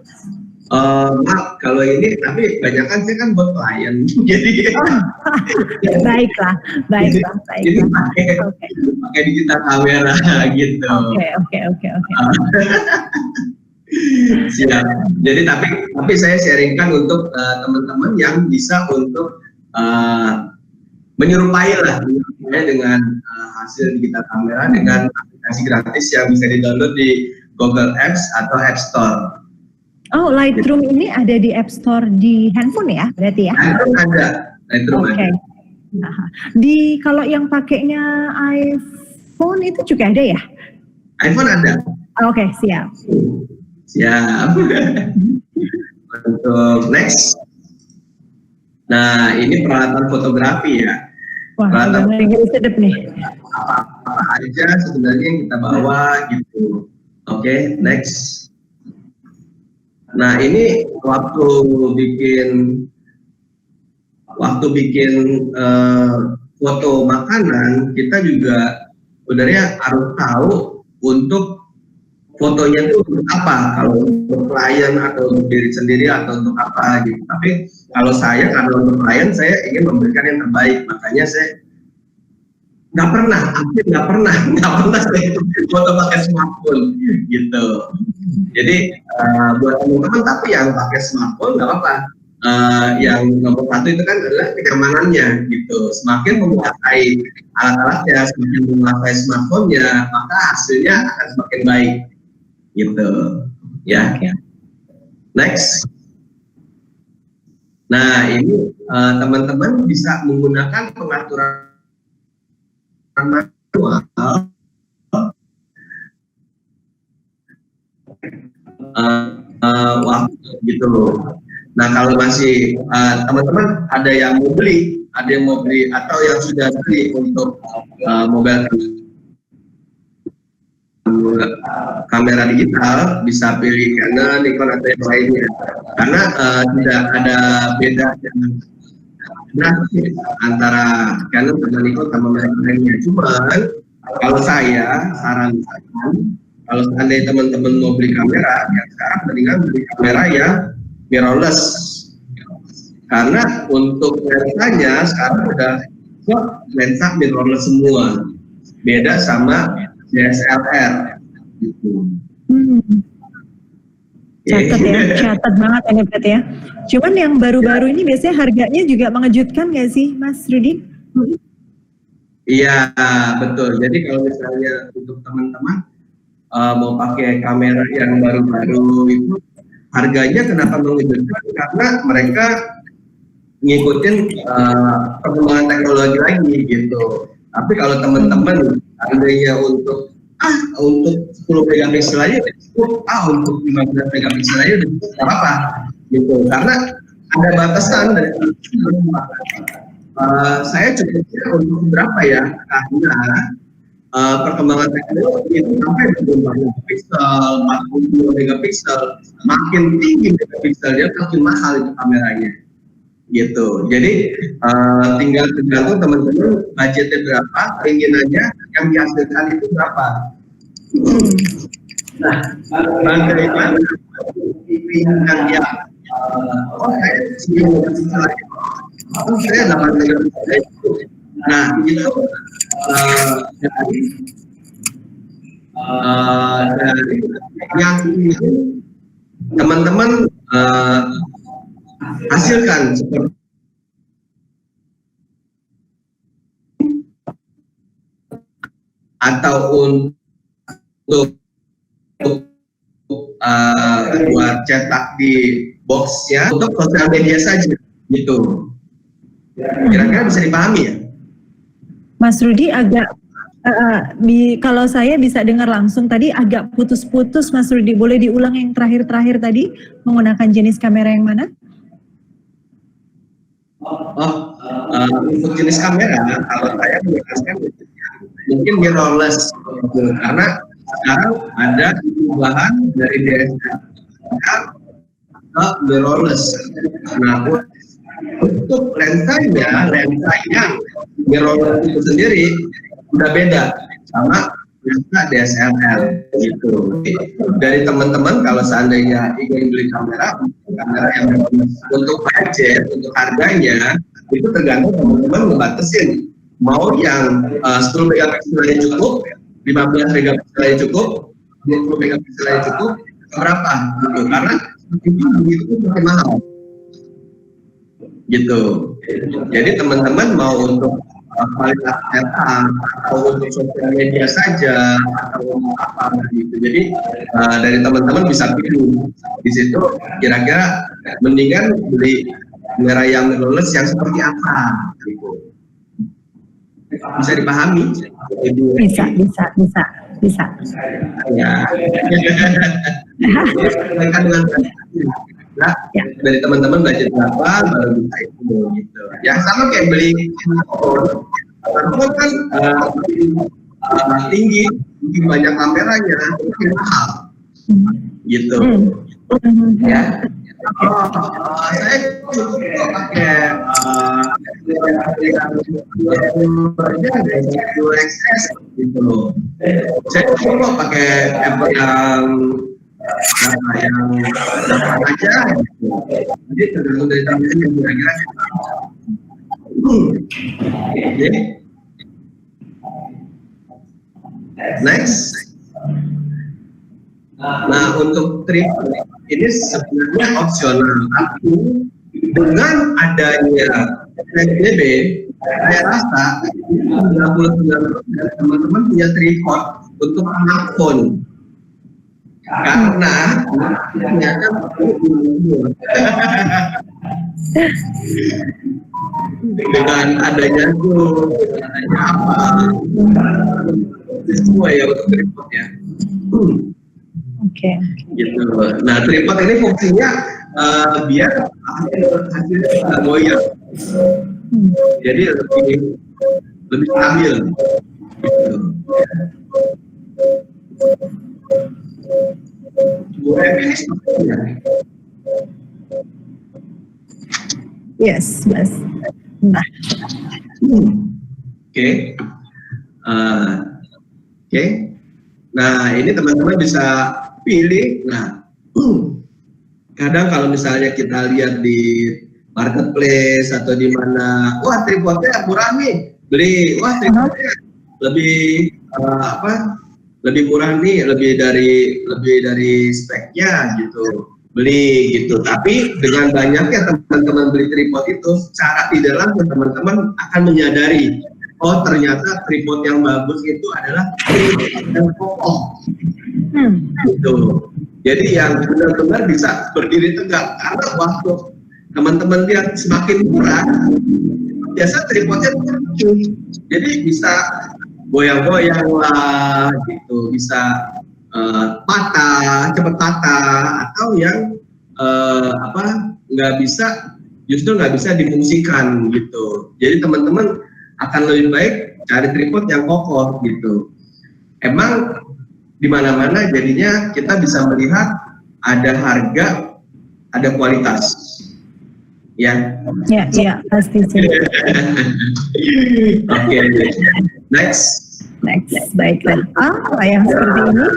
Maaf, kalau ini tapi banyak kan saya kan buat klien, jadi baiklah. Jadi pakai digital kamera gitu. Oke. Siap. Jadi tapi saya sharingkan untuk teman-teman yang bisa untuk menyerupai dengan hasil digital kamera dengan aplikasi gratis yang bisa di-download di Google Apps atau App Store. Oh, Lightroom ini ada di App Store di handphone ya, berarti ya? Lightroom ada. Oke. Di kalau yang pakainya iPhone itu juga ada ya? iPhone ada. Oke, siap. Siap. Untuk next. Nah, ini peralatan fotografi ya. Wah, peralatan sedep nih. Apa aja sebenarnya yang kita bawa gitu. Oke, next. Nah, ini waktu bikin foto makanan, kita juga sebenarnya harus tahu untuk fotonya itu untuk apa, kalau untuk klien atau untuk diri sendiri atau untuk apa gitu. Tapi kalau saya, karena untuk klien saya ingin memberikan yang terbaik, makanya saya nggak pernah saya foto pakai smartphone gitu. Jadi buat teman-teman tapi yang pakai smartphone nggak apa-apa. Yang nomor satu itu kan adalah kenyamanannya gitu. Semakin menguasai alat-alatnya, semakin menguasai smartphone-nya, maka hasilnya akan semakin baik gitu ya. Next. Nah, ini teman-teman bisa menggunakan pengaturan manual waktu gitu loh. Nah, kalau masih teman-teman ada yang mau beli atau yang sudah beli untuk mobile kamera digital, bisa pilih Canon, Nikon atau yang lainnya, karena tidak ada beda antara Canon sama Nikon sama merek lainnya. Cuman kalau saya sarankan, kalau seandainya teman-teman mau beli kamera, ya sekarang mendingan beli kamera yang mirrorless, karena untuk lensanya sekarang udah lensa mirrorless semua, beda sama DSLR gitu. Catat ya, catat banget ini berarti ya. Cuman yang baru-baru ini biasanya harganya juga mengejutkan nggak sih, Mas Rudi? Iya, betul. Jadi kalau misalnya untuk teman-teman mau pakai kamera yang baru-baru itu, harganya kenapa mengejutkan? Karena mereka ngikutin perkembangan teknologi lagi gitu. Tapi kalau teman-teman harganya untuk 10 megapiksel aja udah cukup, untuk 15 megapiksel aja udah cukup, nggak apa-apa gitu. Karena ada batasan dari saya cukupnya untuk berapa ya? Karena perkembangan teknologi itu sampai 24 megapiksel, 42 megapiksel, makin tinggi megapikselnya makin mahal itu kameranya. Gitu. Jadi tinggal tergantung teman-teman budgetnya berapa, keinginannya yang dihasilkan itu berapa. Nah, bagaimana keinginan yang saya saya 8 megapiksel itu. Nah, itu dari yang ini teman-teman hasilkan seperti atau untuk buat cetak di boxnya untuk sosial media saja gitu. Kira-kira bisa dipahami ya? Mas Rudi agak kalau saya bisa dengar langsung tadi agak putus-putus, Mas Rudi. Boleh diulang yang terakhir-terakhir tadi menggunakan jenis kamera yang mana? Untuk jenis kamera, kalau saya menjelaskan mungkin mirrorless, karena sekarang ada perubahan dari DSLR ke mirrorless. Nah, untuk lensanya yang mirrorless itu sendiri udah beda sama lensa DSLR gitu. Dari teman-teman kalau seandainya ingin beli kamera yang untuk budget, untuk harganya itu tergantung teman-teman membatasin mau yang 10 megapiksel aja cukup, 15 megapiksel aja cukup, 20 megapiksel aja cukup, berapa gitu. Karena itu masih mahal gitu. Jadi teman-teman mau untuk kualitas cetak atau untuk sosial media saja atau apa gitu. Jadi dari teman-teman bisa pilih di situ kira-kira mendingan beli kamera yang mirrorless yang seperti apa gitu. Bisa dipahami? Bisa. Ya. Nah, dari teman-teman budget berapa baru bisa itu gitu. Yang sama kayak beli handphone kan tinggi, mungkin banyak kameranya, itu mahal gitu. Ya. Saya cukup pakai XS gitu. Saya cukup pakai Apple yang aja gitu. Jadi tergantung dari teman-teman yang kira-kira next. Nah, untuk tripod ini sebenarnya opsional, tapi dengan adanya PSBB, saya rasa 99% teman-teman punya tripod untuk smartphone. Karena ternyata dengan adanya semua ya untuk tripodnya. Oke. Gitu. Nah, tripod ini fungsinya biar hasilnya tidak goyang. Jadi lebih stabil. Gitu. Yes, Mas. Nah. Oke. Nah, ini teman-teman bisa pilih. Nah, kadang kalau misalnya kita lihat di marketplace atau di mana, wah tripodnya murah nih, beli, wah tripodnya lebih lebih murah nih, lebih dari speknya gitu, beli gitu. Tapi dengan banyaknya teman-teman beli tripod itu, secara tidak langsung teman-teman akan menyadari, oh ternyata tripod yang bagus itu adalah tripod yang kokoh. Gitu. Jadi yang benar-benar bisa berdiri tegak, karena waktu teman-teman lihat semakin murah, biasa tripodnya lucu, jadi bisa goyang-goyang lah gitu, bisa cepat patah, atau yang justru nggak bisa difungsikan gitu. Jadi teman-teman akan lebih baik cari tripod yang kokoh gitu. Emang di mana-mana jadinya kita bisa melihat ada harga, ada kualitas. Ya. Ya, pasti sih. Oke. Next, baiklah. Apa yang seperti ini?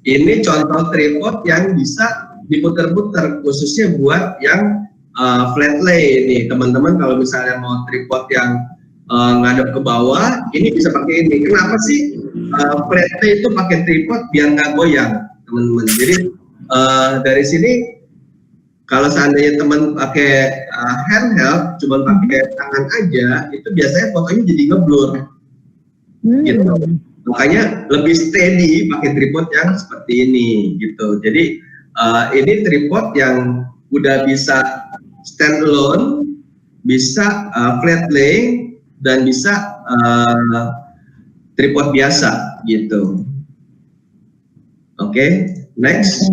Ini contoh tripod yang bisa diputer-puter, khususnya buat yang flat lay nih, teman-teman. Kalau misalnya mau tripod yang ngadep ke bawah, ini bisa pakai ini. Kenapa sih flat lay itu pakai tripod biar nggak goyang, teman-teman? Jadi dari sini, kalau seandainya teman pakai handheld, cuma pakai tangan aja, itu biasanya fotonya jadi ngeblur. Gitu. Makanya lebih steady pakai tripod yang seperti ini gitu. Jadi ini tripod yang udah bisa stand alone, bisa flat lay, dan bisa tripod biasa gitu. Oke, next.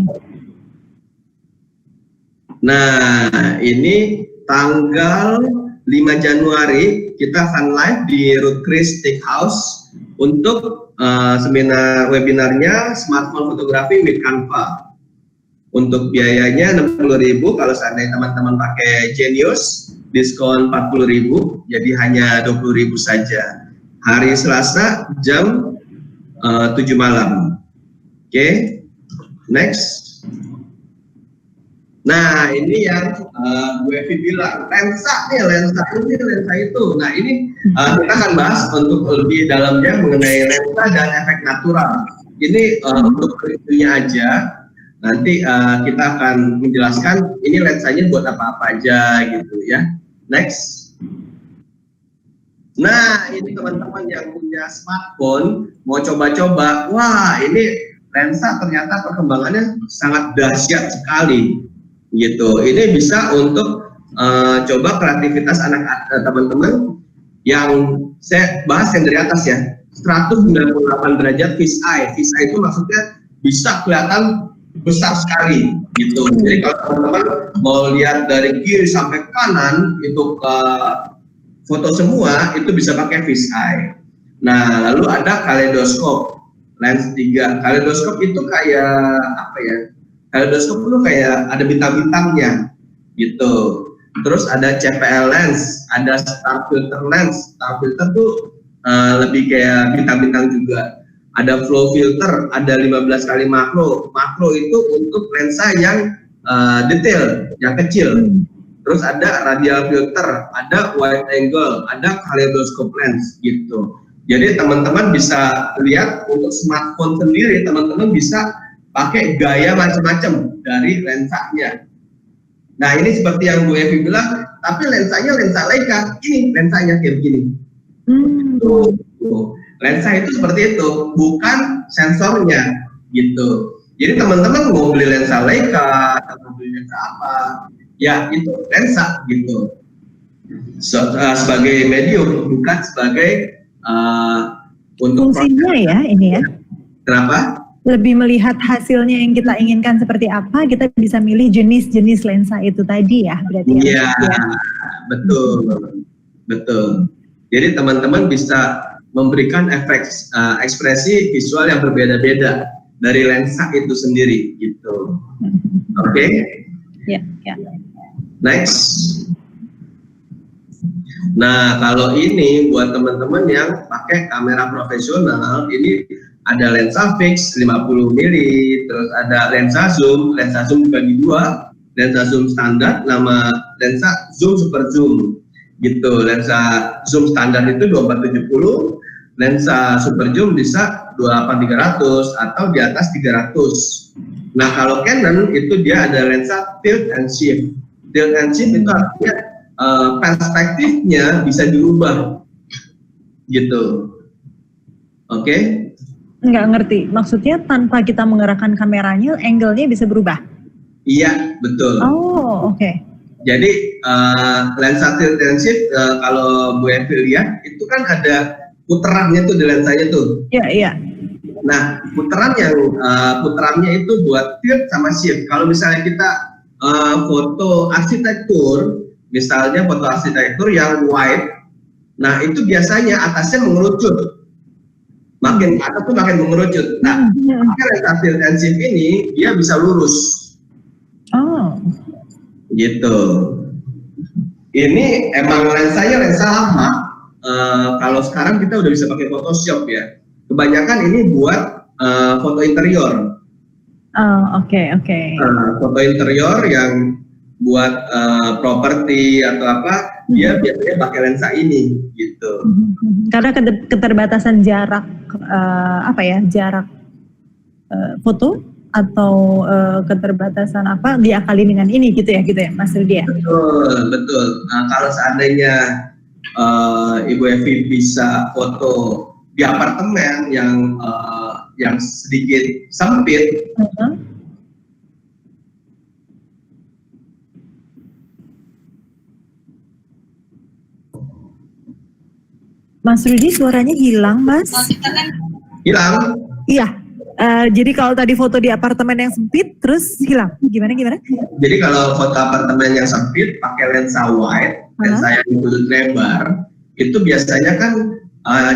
Nah, ini tanggal 5 Januari kita akan live di Ruth Chris Steakhouse untuk webinarnya Smartphone Photography with Canva. Untuk biayanya 60.000, kalau seandainya teman-teman pakai Genius diskon 40.000, jadi hanya 20.000 saja. Hari Selasa jam 7 malam. Oke, next. Nah, ini yang Bu Evi bilang, lensa ini, lensa itu. Nah, ini kita akan bahas untuk lebih dalamnya mengenai lensa dan efek natural. Ini untuk reviewnya aja. Nanti kita akan menjelaskan ini lensanya buat apa-apa aja gitu ya. Next. Nah, ini teman-teman yang punya smartphone mau coba-coba, wah ini lensa ternyata perkembangannya sangat dahsyat sekali. Gitu, ini bisa untuk coba kreativitas teman-teman yang saya bahas yang dari atas ya, 198 derajat fish eye itu maksudnya bisa kelihatan besar sekali gitu. Jadi kalau teman-teman mau lihat dari kiri sampai kanan itu foto semua itu bisa pakai fish eye. Nah, lalu ada kaleidoskop lens 3. Kaleidoskop itu kayak apa ya? Kaleidoskop itu kayak ada bintang-bintangnya gitu. Terus ada CPL lens, ada star filter lens. Star filter tuh lebih kayak bintang-bintang juga. Ada flow filter, ada 15 kali makro. Makro itu untuk lensa yang detail, yang kecil. Terus ada radial filter, ada wide angle, ada kaleidoskop lens gitu. Jadi teman-teman bisa lihat untuk smartphone sendiri, teman-teman bisa pakai gaya macam-macam dari lensanya. Nah, ini seperti yang Bu Evi bilang, tapi lensanya lensa Leica, ini lensanya kayak begini. Lensa itu seperti itu, bukan sensornya gitu. Jadi teman-teman mau beli lensa Leica atau beli lensa apa, ya itu lensa gitu. Sebagai medium, bukan sebagai untuk fungsinya ya ini ya. Kenapa? Lebih melihat hasilnya yang kita inginkan seperti apa, kita bisa milih jenis-jenis lensa itu tadi ya, berarti. Iya, betul. Jadi teman-teman bisa memberikan ekspresi visual yang berbeda-beda dari lensa itu sendiri, gitu. Oke? Ya. Next. Nah, kalau ini buat teman-teman yang pakai kamera profesional, ini ada lensa fix 50 mili, terus ada lensa zoom dibagi dua, lensa zoom standar, nama lensa zoom super zoom, gitu. Lensa zoom standar itu 2470, lensa super zoom bisa 28-300 atau di atas 300. Nah kalau Canon itu dia ada lensa tilt and shift. Tilt and shift itu artinya perspektifnya bisa dirubah, gitu. Oke? Nggak ngerti. Maksudnya tanpa kita menggerakkan kameranya, angle-nya bisa berubah? Iya, betul. Oh, oke. Jadi lensa tilt and shift kalau Bu Evi lihat itu kan ada putarannya tuh di lensanya tuh. Iya, iya. Nah, putarannya itu buat tilt sama shift. Kalau misalnya kita foto arsitektur, misalnya foto arsitektur yang wide, nah itu biasanya atasnya mengerucut. Makin ke atas tuh makin mengerucut. Nah, pakai lensa tilt and shift ini dia bisa lurus. Oh. Gitu. Ini emang lensanya lensa lama. Kalau sekarang kita udah bisa pakai Photoshop ya. Kebanyakan ini buat foto interior. Oh, oke. Foto interior yang buat properti atau apa, dia biasanya pakai lensa ini, gitu. Karena keterbatasan jarak jarak foto atau keterbatasan apa diakali dengan ini gitu ya Mas Rudi ya? Betul. Nah, kalau seandainya Ibu Evi bisa foto di apartemen yang sedikit sempit, Mas Rudi suaranya hilang, Mas. Hilang? Iya. Jadi kalau tadi foto di apartemen yang sempit terus hilang, gimana? Jadi kalau foto apartemen yang sempit pakai lensa wide, lensa yang sudut lebar, itu biasanya kan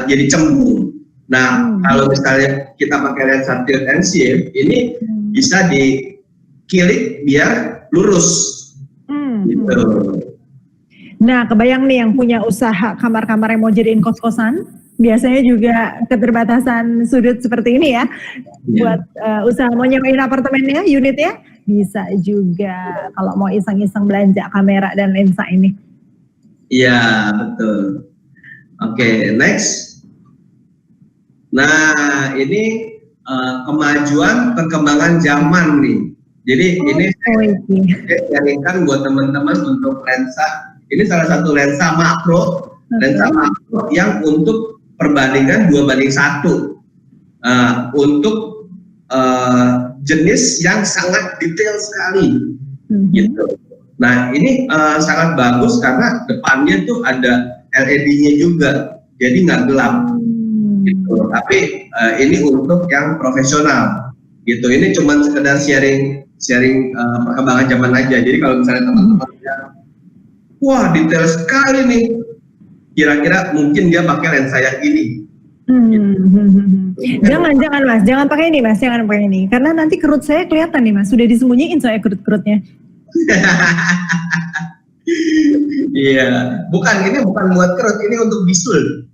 jadi cembung. Nah, kalau misalnya kita pakai lensa tilt and shift, ini bisa dikilik biar lurus. Gitu. Nah, kebayang nih yang punya usaha kamar-kamar yang mau jadiin kos-kosan, biasanya juga keterbatasan sudut seperti ini ya. Buat usaha mau nyewain apartemennya, unitnya, bisa juga kalau mau iseng-iseng belanja kamera dan lensa ini. Iya, betul. Oke, next. Nah, ini kemajuan perkembangan zaman nih. Jadi ini saya sharingkan buat teman-teman untuk lensa. Ini salah satu lensa makro, lensa makro yang untuk perbandingan 2:1 untuk jenis yang sangat detail sekali, gitu. Nah ini sangat bagus karena depannya tuh ada LED-nya juga, jadi nggak gelap, gitu. Tapi ini untuk yang profesional, gitu. Ini cuma sekedar sharing perkembangan zaman aja. Jadi kalau misalnya teman-teman wah detail sekali nih, kira-kira mungkin dia pakai lensa yang ini. Jangan Mas, jangan pakai ini Mas, jangan pakai ini. Karena nanti kerut saya kelihatan nih Mas, sudah disembunyiin soalnya kerut-kerutnya. Iya, ini bukan buat kerut, ini untuk bisul.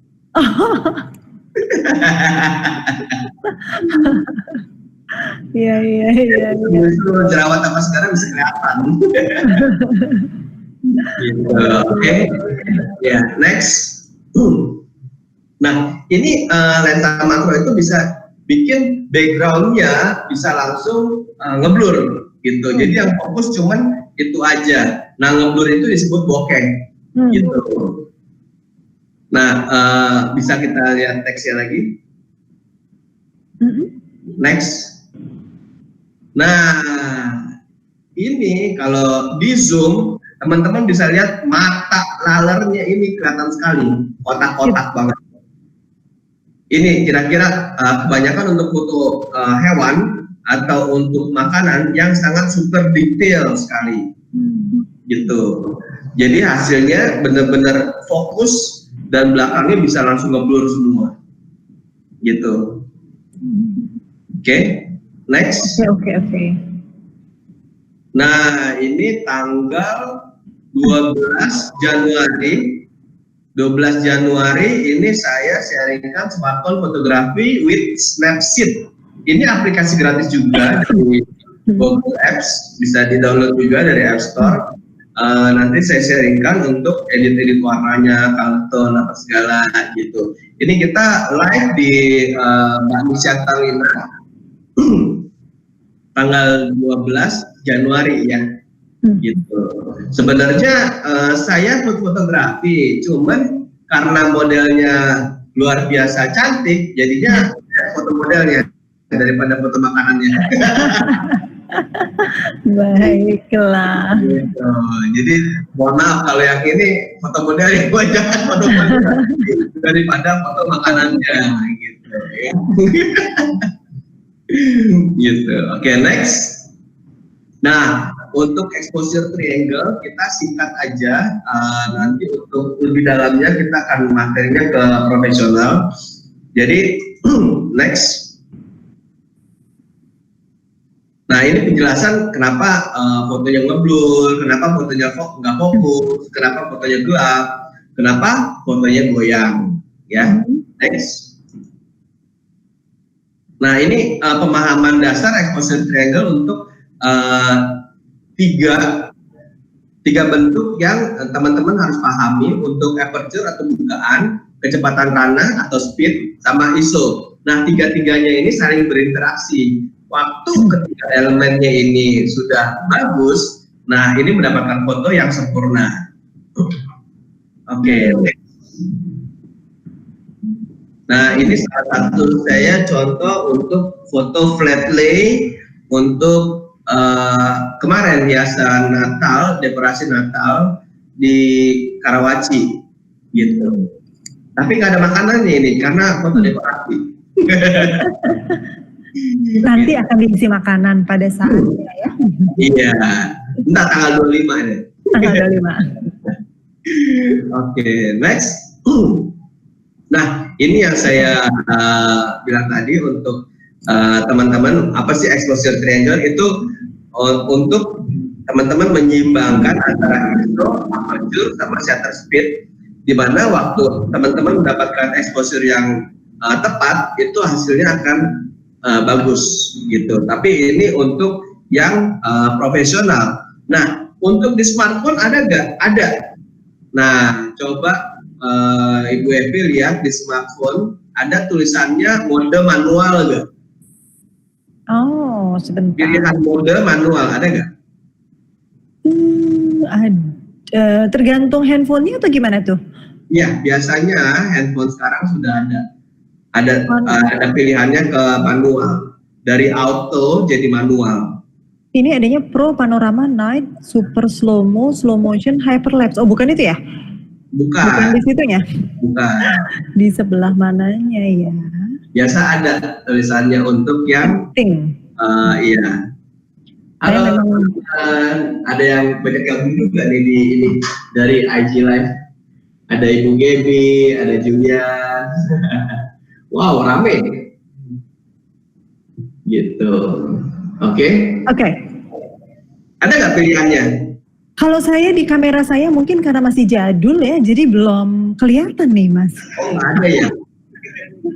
Iya. Bisul jerawat apa sekarang bisa kelihatan. Gitu. Oke. Ya, next. Nah, ini lensa makro itu bisa bikin backgroundnya bisa langsung ngeblur, gitu. Jadi yang fokus cuman itu aja. Nah, ngeblur itu disebut bokeh, gitu. Nah, bisa kita lihat teksnya lagi. Next. Nah, ini kalau di zoom teman-teman bisa lihat mata lalernya ini kelihatan sekali, kotak-kotak banget. Ini kira-kira kebanyakan untuk foto hewan atau untuk makanan yang sangat super detail sekali, gitu. Jadi hasilnya benar-benar fokus dan belakangnya bisa langsung ngeblur semua, gitu. Oke, next. Oke. Nah, ini tanggal 12 Januari ini saya sharingkan smartphone fotografi with Snapseed. Ini aplikasi gratis juga dari Google Apps, bisa di-download juga dari App Store. nanti saya sharingkan untuk edit-edit warnanya, color tone apa segala gitu. Ini kita live di Mbak Nisha Talina tanggal 12 Januari ya. Gitu. Sebenarnya saya fotografi, cuman karena modelnya luar biasa cantik, jadinya foto modelnya daripada foto makanannya. Baiklah. Gitu. Jadi mohon maaf kalau yang ini foto modelnya, gue jangan foto modelnya daripada foto makanannya, gitu. Ya. Gitu. Oke, next. Nah, untuk exposure triangle kita singkat aja. Nanti untuk lebih dalamnya kita akan materinya ke profesional. Jadi next. Nah, ini penjelasan kenapa fotonya ngeblur, kenapa fotonya nggak fokus, kenapa fotonya gelap, kenapa fotonya goyang, ya. Next. Nah, ini pemahaman dasar exposure triangle untuk tiga bentuk yang teman-teman harus pahami untuk aperture atau bukaan, kecepatan rana atau speed, sama ISO. Nah, tiga-tiganya ini saling berinteraksi. Waktu ketiga elemennya ini sudah bagus, nah ini mendapatkan foto yang sempurna. Oke. Nah, ini salah satu saya contoh untuk foto flat lay untuk kemarin hiasan Natal, dekorasi Natal di Karawaci, gitu. Tapi nggak ada makanannya ini karena foto dekorasi. Nanti akan diisi makanan pada saatnya ya. Iya, entah tanggal 25 deh. Tanggal 25. Oke, next. Nah, ini yang saya bilang tadi untuk teman-teman, apa sih exposure triangle itu untuk teman-teman menyeimbangkan antara ISO, aperture, sama shutter speed, di mana waktu teman-teman mendapatkan exposure yang tepat, itu hasilnya akan bagus gitu. Tapi ini untuk yang profesional. Nah, untuk di smartphone ada nggak? Ada. Nah, coba Ibu Evi lihat di smartphone ada tulisannya mode manual nggak? Oh, sebentar. Pilihan mode manual ada nggak? Ada. Tergantung handphonenya atau gimana tuh? Ya, biasanya handphone sekarang sudah ada. Ada pilihannya ke manual. Dari auto jadi manual. Ini adanya Pro, Panorama, Night, Super Slow Mo, Slow Motion, Hyperlapse. Oh, bukan itu ya? Bukan. Bukan di situnya? Bukan. Di sebelah mananya ya? Biasa ada tulisannya untuk yang iya. Halo, ada yang banyak yang juga nih di ini dari IG Live. Ada Ibu Gaby, ada Julian. Wow, rame. Gitu. Oke. Ada nggak pilihannya? Kalau saya di kamera saya mungkin karena masih jadul ya, jadi belum kelihatan nih Mas. Oh, nggak ada ya?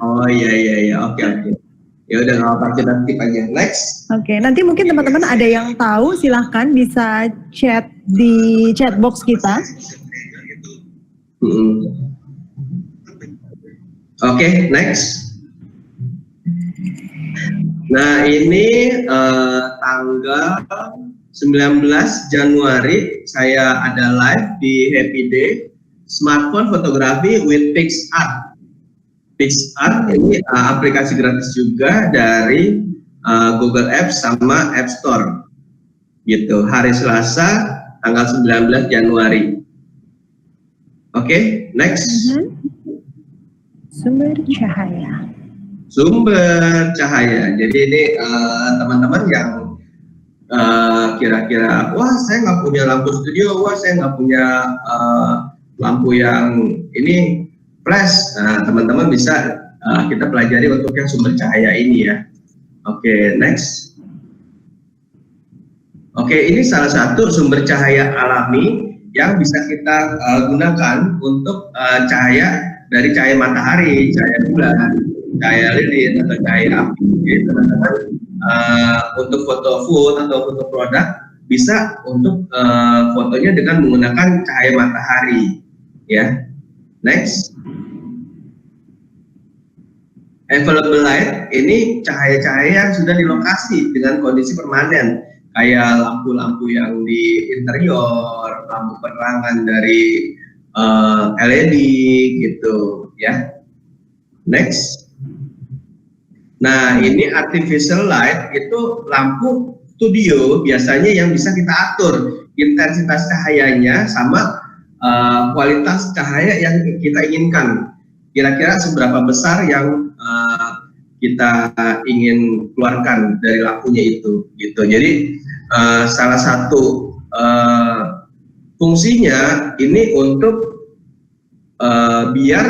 Oh iya. Oke. Ya udah, nggak apa-apa, kita skip aja. Next. Oke, nanti mungkin teman-teman ada yang tahu, silahkan bisa chat di chat box kita. Oke, next. Nah, ini tanggal 19 Januari saya ada live di Happy Day Smartphone Photography with PixArt. PixArt ini aplikasi gratis juga dari Google Apps sama App Store. Gitu, hari Selasa tanggal 19 Januari. Oke, next. Sumber cahaya. Sumber cahaya. Jadi ini teman-teman yang kira-kira, wah saya nggak punya lampu studio, wah saya nggak punya lampu yang ini flash. Nah, teman-teman bisa kita pelajari untuk yang sumber cahaya ini ya. Oke, next. Oke, ini salah satu sumber cahaya alami yang bisa kita gunakan untuk cahaya dari cahaya matahari, cahaya bulan, cahaya lilin atau cahaya api. Jadi teman-teman untuk foto food atau foto produk bisa untuk fotonya dengan menggunakan cahaya matahari, ya. Next. Available light ini cahaya-cahaya yang sudah di lokasi dengan kondisi permanen, kayak lampu-lampu yang di interior, lampu penerangan dari LED gitu, ya. Next. Nah, ini artificial light itu lampu studio biasanya yang bisa kita atur intensitas cahayanya sama kualitas cahaya yang kita inginkan. Kira-kira seberapa besar yang kita ingin keluarkan dari lampunya itu, gitu. Jadi salah satu fungsinya ini untuk biar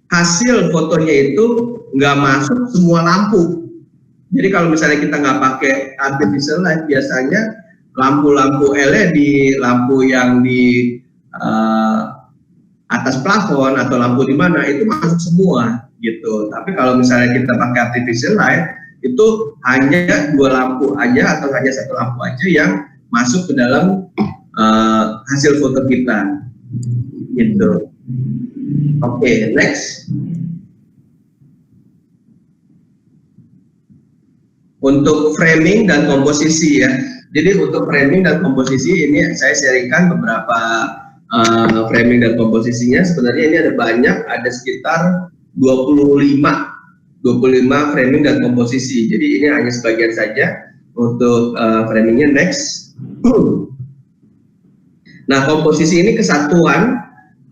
hasil fotonya itu nggak masuk semua lampu. Jadi kalau misalnya kita nggak pakai artificial light, biasanya lampu-lampu LED, lampu yang di atas plafon atau lampu di mana itu masuk semua gitu. Tapi kalau misalnya kita pakai artificial light, itu hanya 2 lampu aja atau hanya 1 lampu aja yang masuk ke dalam hasil foto kita gitu. Oke, next. Untuk framing dan komposisi, ya. Jadi untuk framing dan komposisi ini saya sharingkan beberapa framing dan komposisinya. Sebenarnya ini ada banyak, ada sekitar 25 framing dan komposisi. Jadi ini hanya sebagian saja untuk framingnya. Next. Nah, komposisi ini kesatuan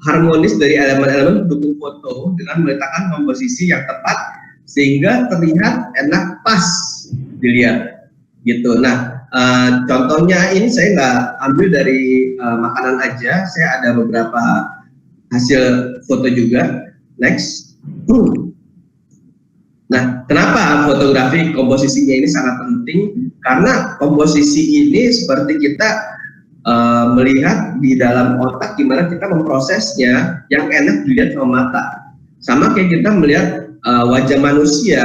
harmonis dari elemen-elemen pendukung foto dengan meletakkan komposisi yang tepat sehingga terlihat enak pas dilihat gitu. Nah, contohnya ini saya nggak ambil dari makanan aja, saya ada beberapa hasil foto juga. Next. Nah, kenapa fotografi komposisinya ini sangat penting? Karena komposisi ini seperti kita melihat di dalam otak gimana kita memprosesnya yang enak dilihat sama mata. Sama kayak kita melihat wajah manusia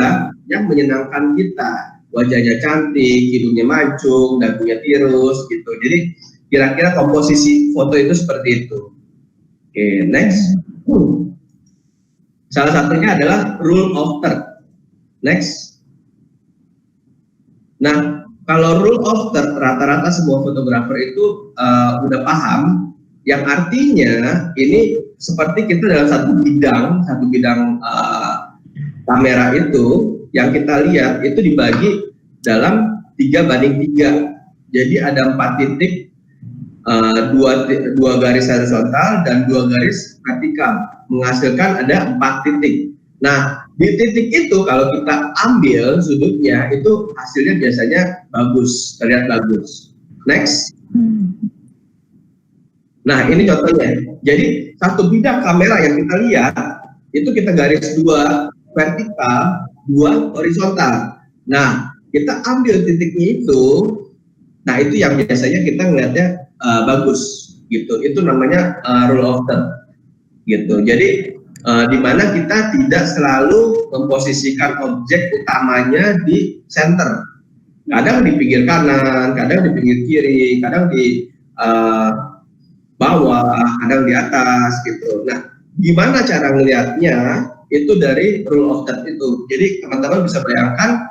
yang menyenangkan kita. Wajahnya cantik, hidungnya mancung, dagunya tirus gitu. Jadi kira-kira komposisi foto itu seperti itu. Oke, next. Salah satunya adalah rule of third. Next. Nah, kalau rule of third rata-rata semua fotografer itu udah paham, yang artinya ini seperti kita dalam satu bidang kamera itu yang kita lihat itu dibagi dalam 3:3. Jadi ada 4 titik, 2 garis horizontal dan 2 garis vertikal, menghasilkan ada 4 titik. Nah, di titik itu kalau kita ambil sudutnya itu hasilnya biasanya bagus, terlihat bagus. Next. Nah, ini contohnya. Jadi satu bidang kamera yang kita lihat itu kita garis 2 vertikal, 2 horizontal. Nah, kita ambil titiknya itu, nah itu yang biasanya kita ngelihatnya bagus gitu. Itu namanya rule of third gitu. Jadi di mana kita tidak selalu memposisikan objek utamanya di center. Kadang di pinggir kanan, kadang di pinggir kiri, kadang di bawah, kadang di atas gitu. Nah, gimana cara melihatnya? Itu dari rule of third itu. Jadi teman-teman bisa bayangkan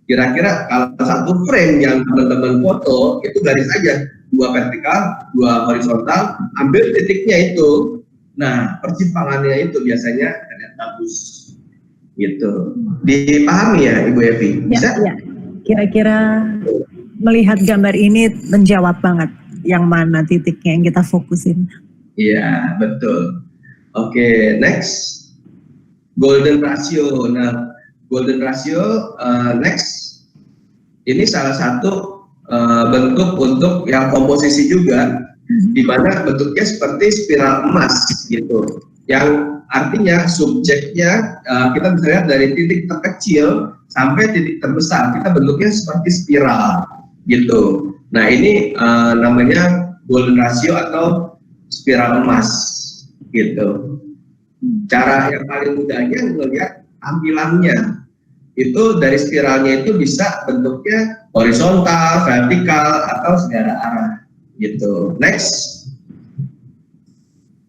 kira-kira kalau satu frame yang teman-teman foto itu garis aja 2 vertikal, 2 horizontal, ambil titiknya itu. Nah, persimpangannya itu biasanya terlihat bagus gitu. Dipahami ya Ibu Evi? Bisa? Ya. Kira-kira melihat gambar ini menjawab banget yang mana titiknya yang kita fokusin. Iya, betul. Oke, next. Golden ratio. Nah, golden ratio next. Ini salah satu bentuk untuk yang komposisi juga, di mana bentuknya seperti spiral emas gitu. Yang artinya subjeknya kita bisa lihat dari titik terkecil sampai titik terbesar. Kita bentuknya seperti spiral gitu. Nah, ini namanya golden ratio atau spiral emas gitu. Cara yang paling mudahnya melihat tampilannya. itu dari spiralnya itu bisa bentuknya horizontal, vertikal, atau segala arah gitu. Next.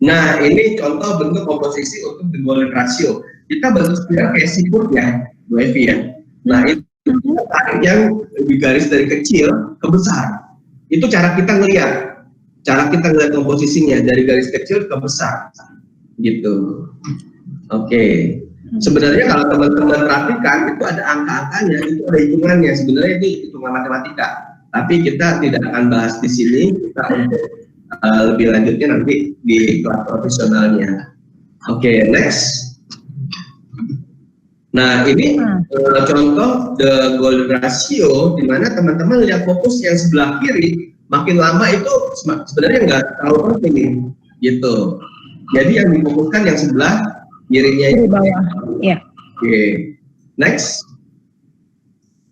Nah, ini contoh bentuk komposisi untuk the golden ratio. Kita bentuk spiral kayak siput ya, Bu Evi ya. Nah, itu yang lebih garis dari kecil ke besar. Itu cara kita ngelihat komposisinya dari garis kecil ke besar gitu. Oke. Sebenarnya kalau teman-teman perhatikan itu ada angka-angkanya, itu ada hitungannya. Sebenarnya itu hitungan matematika. Tapi kita tidak akan bahas di sini. Kita untuk lebih lanjutnya nanti di kelas profesionalnya. Oke, next. Nah, ini contoh the golden ratio, di mana teman-teman lihat fokus yang sebelah kiri, makin lama itu sebenarnya nggak terlalu penting, gitu. Jadi yang difokuskan yang sebelah kirinya itu. Di bawah, ya. Oke, next.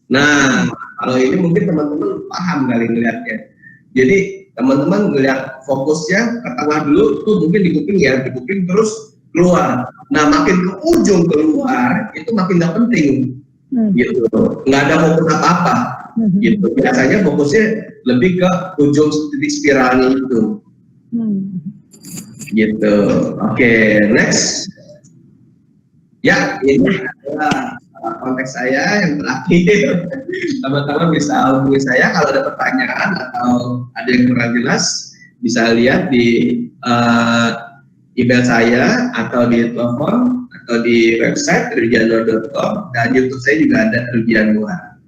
Nah, kalau ini mungkin teman-teman paham kali ngeliatnya. Jadi teman-teman ngeliat fokusnya ke tengah dulu, tuh mungkin di kuping ya, di kuping terus keluar. Nah, makin ke ujung keluar itu makin nggak penting, gitu. Nggak ada fokus apa-apa, gitu. Biasanya fokusnya lebih ke ujung titik spiralnya itu, gitu. Oke, next. Ya, ini adalah konteks saya yang terakhir. Teman-teman bisa hubungi saya kalau ada pertanyaan atau ada yang kurang jelas, bisa lihat di email saya atau di telepon atau di website rudianwar.com, dan YouTube saya juga ada Rudian Noah.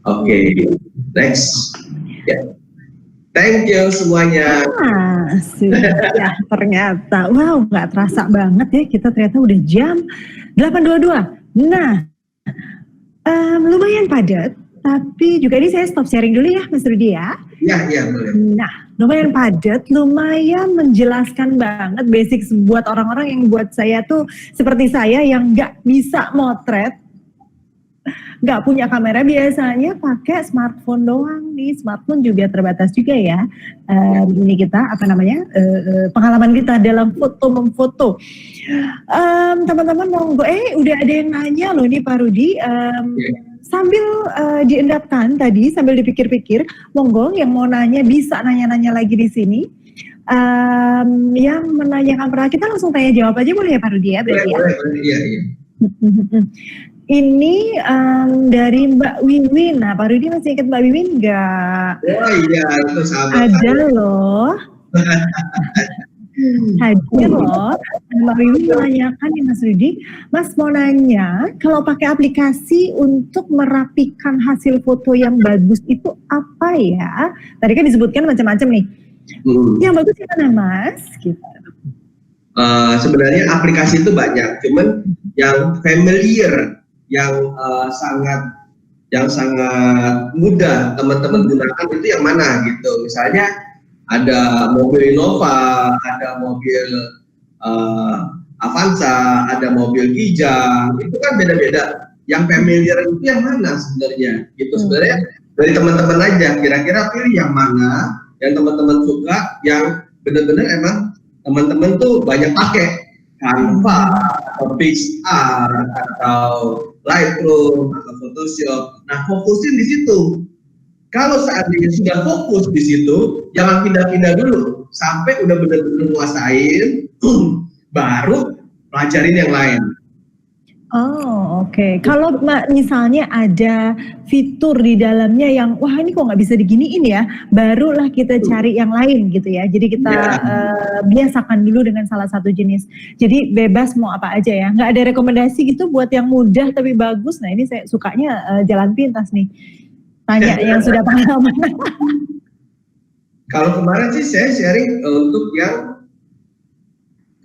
Oke, next. Yeah. Thank you semuanya. Sudah ternyata, wow, nggak terasa banget ya, kita ternyata udah jam 8.22. Nah, lumayan padat, tapi juga ini saya stop sharing dulu ya, Mas Rudi ya. Iya, boleh. Nah, lumayan padat, lumayan menjelaskan banget basic buat orang-orang yang buat saya tuh seperti saya yang nggak bisa motret, nggak punya kamera, biasanya pakai smartphone doang nih. Smartphone juga terbatas juga ya. Ini kita pengalaman kita dalam memfoto. Teman-teman monggo, udah ada yang nanya loh nih Pak Rudi. Sambil diendapkan tadi, sambil dipikir-pikir, monggo yang mau nanya bisa nanya-nanya lagi di sini. Yang menanyakan pernah, kita langsung tanya jawab aja boleh ya Pak Rudi ya? Berarti boleh, iya. Ini dari Mbak Wiwin. Nah, Pak Rudi masih ingat Mbak Wiwin nggak? Oh iya, itu sahabat. Ada loh. Hadir loh. Mbak Wiwin menanyakan nih Mas Rudi, Mas mau nanya, kalau pakai aplikasi untuk merapikan hasil foto yang bagus itu apa ya? Tadi kan disebutkan macam-macam nih. Yang bagus gimana Mas? Gitu. Sebenarnya aplikasi itu banyak, cuman yang familiar, yang sangat mudah teman-teman gunakan itu yang mana gitu. Misalnya ada mobil Innova, ada mobil Avanza, ada mobil Kijang, itu kan beda-beda. Yang familiar itu yang mana sebenarnya? Gitu sebenarnya dari teman-teman aja, kira-kira pilih yang mana yang teman-teman suka, yang benar-benar emang teman-teman tuh banyak pakai, Canva atau PixArt atau Lightroom atau Photoshop. Nah, fokusin di situ. Kalau seandainya sudah fokus di situ, jangan pindah-pindah dulu sampai udah benar-benar menguasain, baru pelajarin yang lain. Oh, oke. Kalau misalnya ada fitur di dalamnya yang wah ini kok nggak bisa diginiin ya, barulah kita cari yang lain gitu ya. Jadi kita biasakan dulu dengan salah satu jenis. Jadi bebas mau apa aja ya. Nggak ada rekomendasi gitu buat yang mudah tapi bagus. Nah ini saya sukanya jalan pintas nih. Tanya yang sudah pengalaman. Kalau kemarin sih saya sharing untuk yang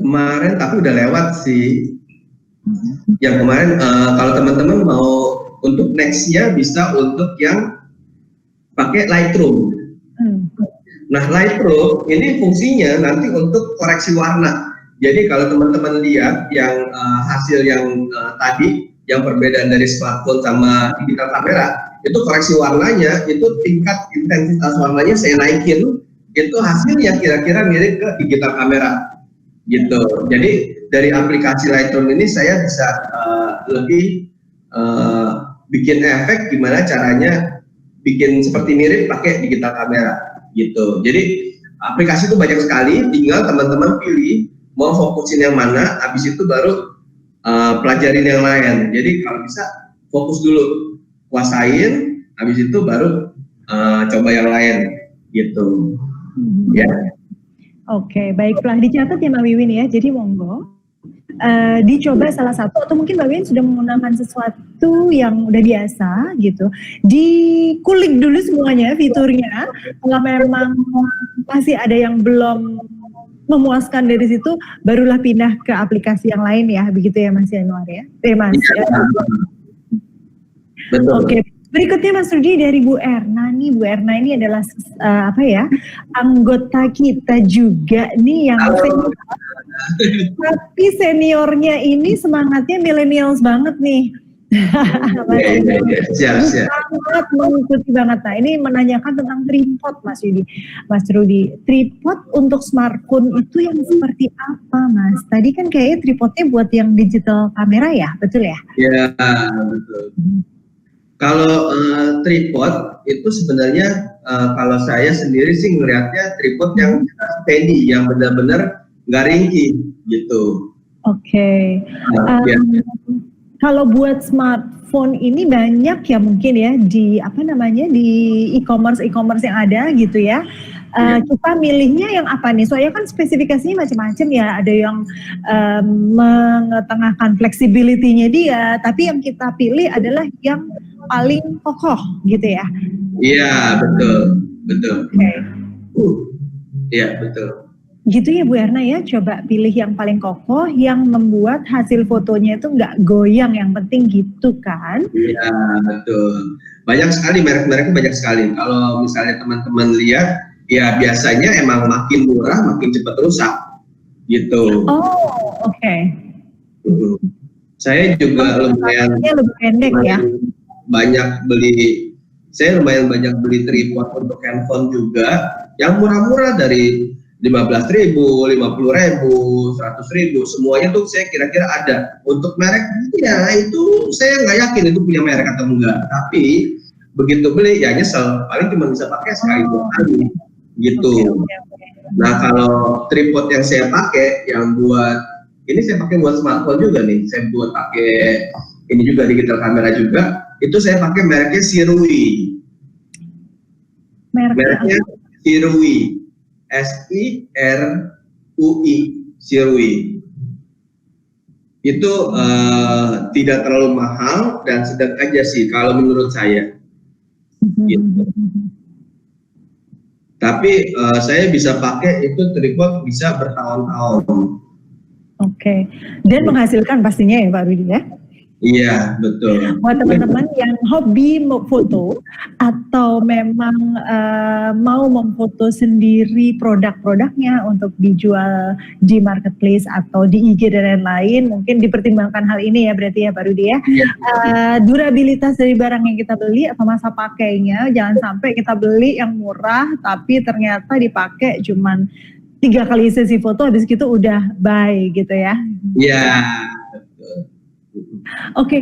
kemarin tapi udah lewat sih. Yang kemarin kalau teman-teman mau untuk nextnya bisa untuk yang pakai Lightroom. Nah Lightroom ini fungsinya nanti untuk koreksi warna. Jadi kalau teman-teman lihat yang hasil yang tadi, yang perbedaan dari smartphone sama digital kamera, itu koreksi warnanya, itu tingkat intensitas warnanya saya naikin, itu hasilnya kira-kira mirip ke digital kamera gitu. Jadi dari aplikasi Lightroom ini saya bisa lebih bikin efek gimana caranya bikin seperti mirip pakai digital kamera gitu. Jadi aplikasi itu banyak sekali, tinggal teman-teman pilih mau fokusin yang mana, habis itu baru pelajarin yang lain. Jadi kalau bisa fokus dulu, kuasain, habis itu baru coba yang lain gitu. Ya. Oke, baiklah, dicatat ya Mbak Wiwin ya. Jadi monggo dicoba salah satu, atau mungkin Mbak Wiwin sudah menggunakan sesuatu yang udah biasa gitu, dikulik dulu semuanya fiturnya. Kalau memang masih ada yang belum memuaskan dari situ, barulah pindah ke aplikasi yang lain ya, begitu ya Mas Yanuar ya? Mas. Ya. Betul. Oke. Berikutnya Mas Rudi dari Bu Erna nih. Bu Erna ini adalah anggota kita juga nih yang senior. Tapi seniornya ini semangatnya millennials banget nih. Siap. Sangat mengikuti banget. Nah, ini menanyakan tentang tripod Mas Rudi. Tripod untuk smartphone itu yang seperti apa Mas? Tadi kan kayaknya tripodnya buat yang digital kamera ya, betul ya? Ya, betul. Kalau tripod itu sebenarnya kalau saya sendiri sih ngelihatnya tripod yang steady, yang benar-benar nggak ringkih gitu. Oke. Ya. Kalau buat smartphone ini banyak ya mungkin ya di di e-commerce yang ada gitu ya. Kita milihnya yang apa nih? Soalnya kan spesifikasinya macam-macam ya. Ada yang mengetengahkan fleksibilitinya dia, tapi yang kita pilih adalah yang paling kokoh gitu ya. Iya, betul. Oke. Iya, betul. Gitu ya Bu Erna ya, coba pilih yang paling kokoh, yang membuat hasil fotonya itu nggak goyang, yang penting gitu kan? Iya, betul. Banyak sekali merek-mereknya, banyak sekali. Kalau misalnya teman-teman lihat, ya biasanya emang makin murah, makin cepat rusak, gitu. Oh, oke. Saya juga lumayan lebih pendek ya. Saya lumayan banyak beli tripod untuk handphone juga, yang murah-murah dari 15.000, 50.000, 100.000, semuanya tuh saya kira-kira ada. Untuk merek, ya itu saya nggak yakin itu punya merek atau enggak. Tapi begitu beli ya nyesel, paling cuma bisa pakai sekali 2 kali gitu. Okay. Nah kalau tripod yang saya pakai, yang buat ini saya pakai buat smartphone juga nih. Saya buat pakai ini juga digital kamera juga. Itu saya pakai mereknya Sirui. Mereknya Sirui. SIRUI, Sirui. Itu tidak terlalu mahal dan sedang aja sih kalau menurut saya. Gitu. Tapi saya bisa pakai itu tripod bisa bertahun-tahun. Oke. Dan menghasilkan pastinya ya Pak Rudi ya? Iya, betul. Buat teman-teman yang hobi foto atau memang mau memfoto sendiri produk-produknya untuk dijual di marketplace atau di IG dan lain-lain, mungkin dipertimbangkan hal ini ya berarti ya Pak Rudi ya. Iya. Durabilitas dari barang yang kita beli atau masa pakainya, jangan sampai kita beli yang murah tapi ternyata dipakai cuman 3 kali sesi foto habis gitu udah bye gitu ya. Iya. Oke,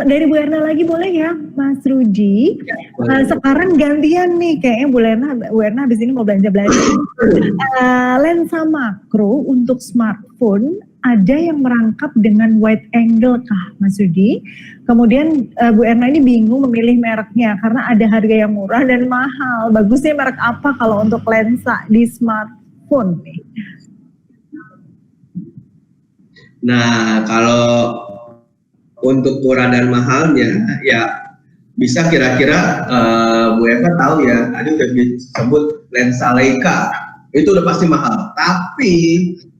dari Bu Erna lagi boleh ya, Mas Rudi? Ya, sekarang gantian nih, kayaknya Bu Erna habis ini mau belanja-belanja. Lensa makro untuk smartphone ada yang merangkap dengan wide angle kah, Mas Rudi? Kemudian Bu Erna ini bingung memilih mereknya karena ada harga yang murah dan mahal. Bagusnya merek apa kalau untuk lensa di smartphone nih? Nah, kalau untuk murah dan mahalnya, ya bisa kira-kira Bu Eva tahu ya, tadi udah disebut lensa Leica, itu udah pasti mahal. Tapi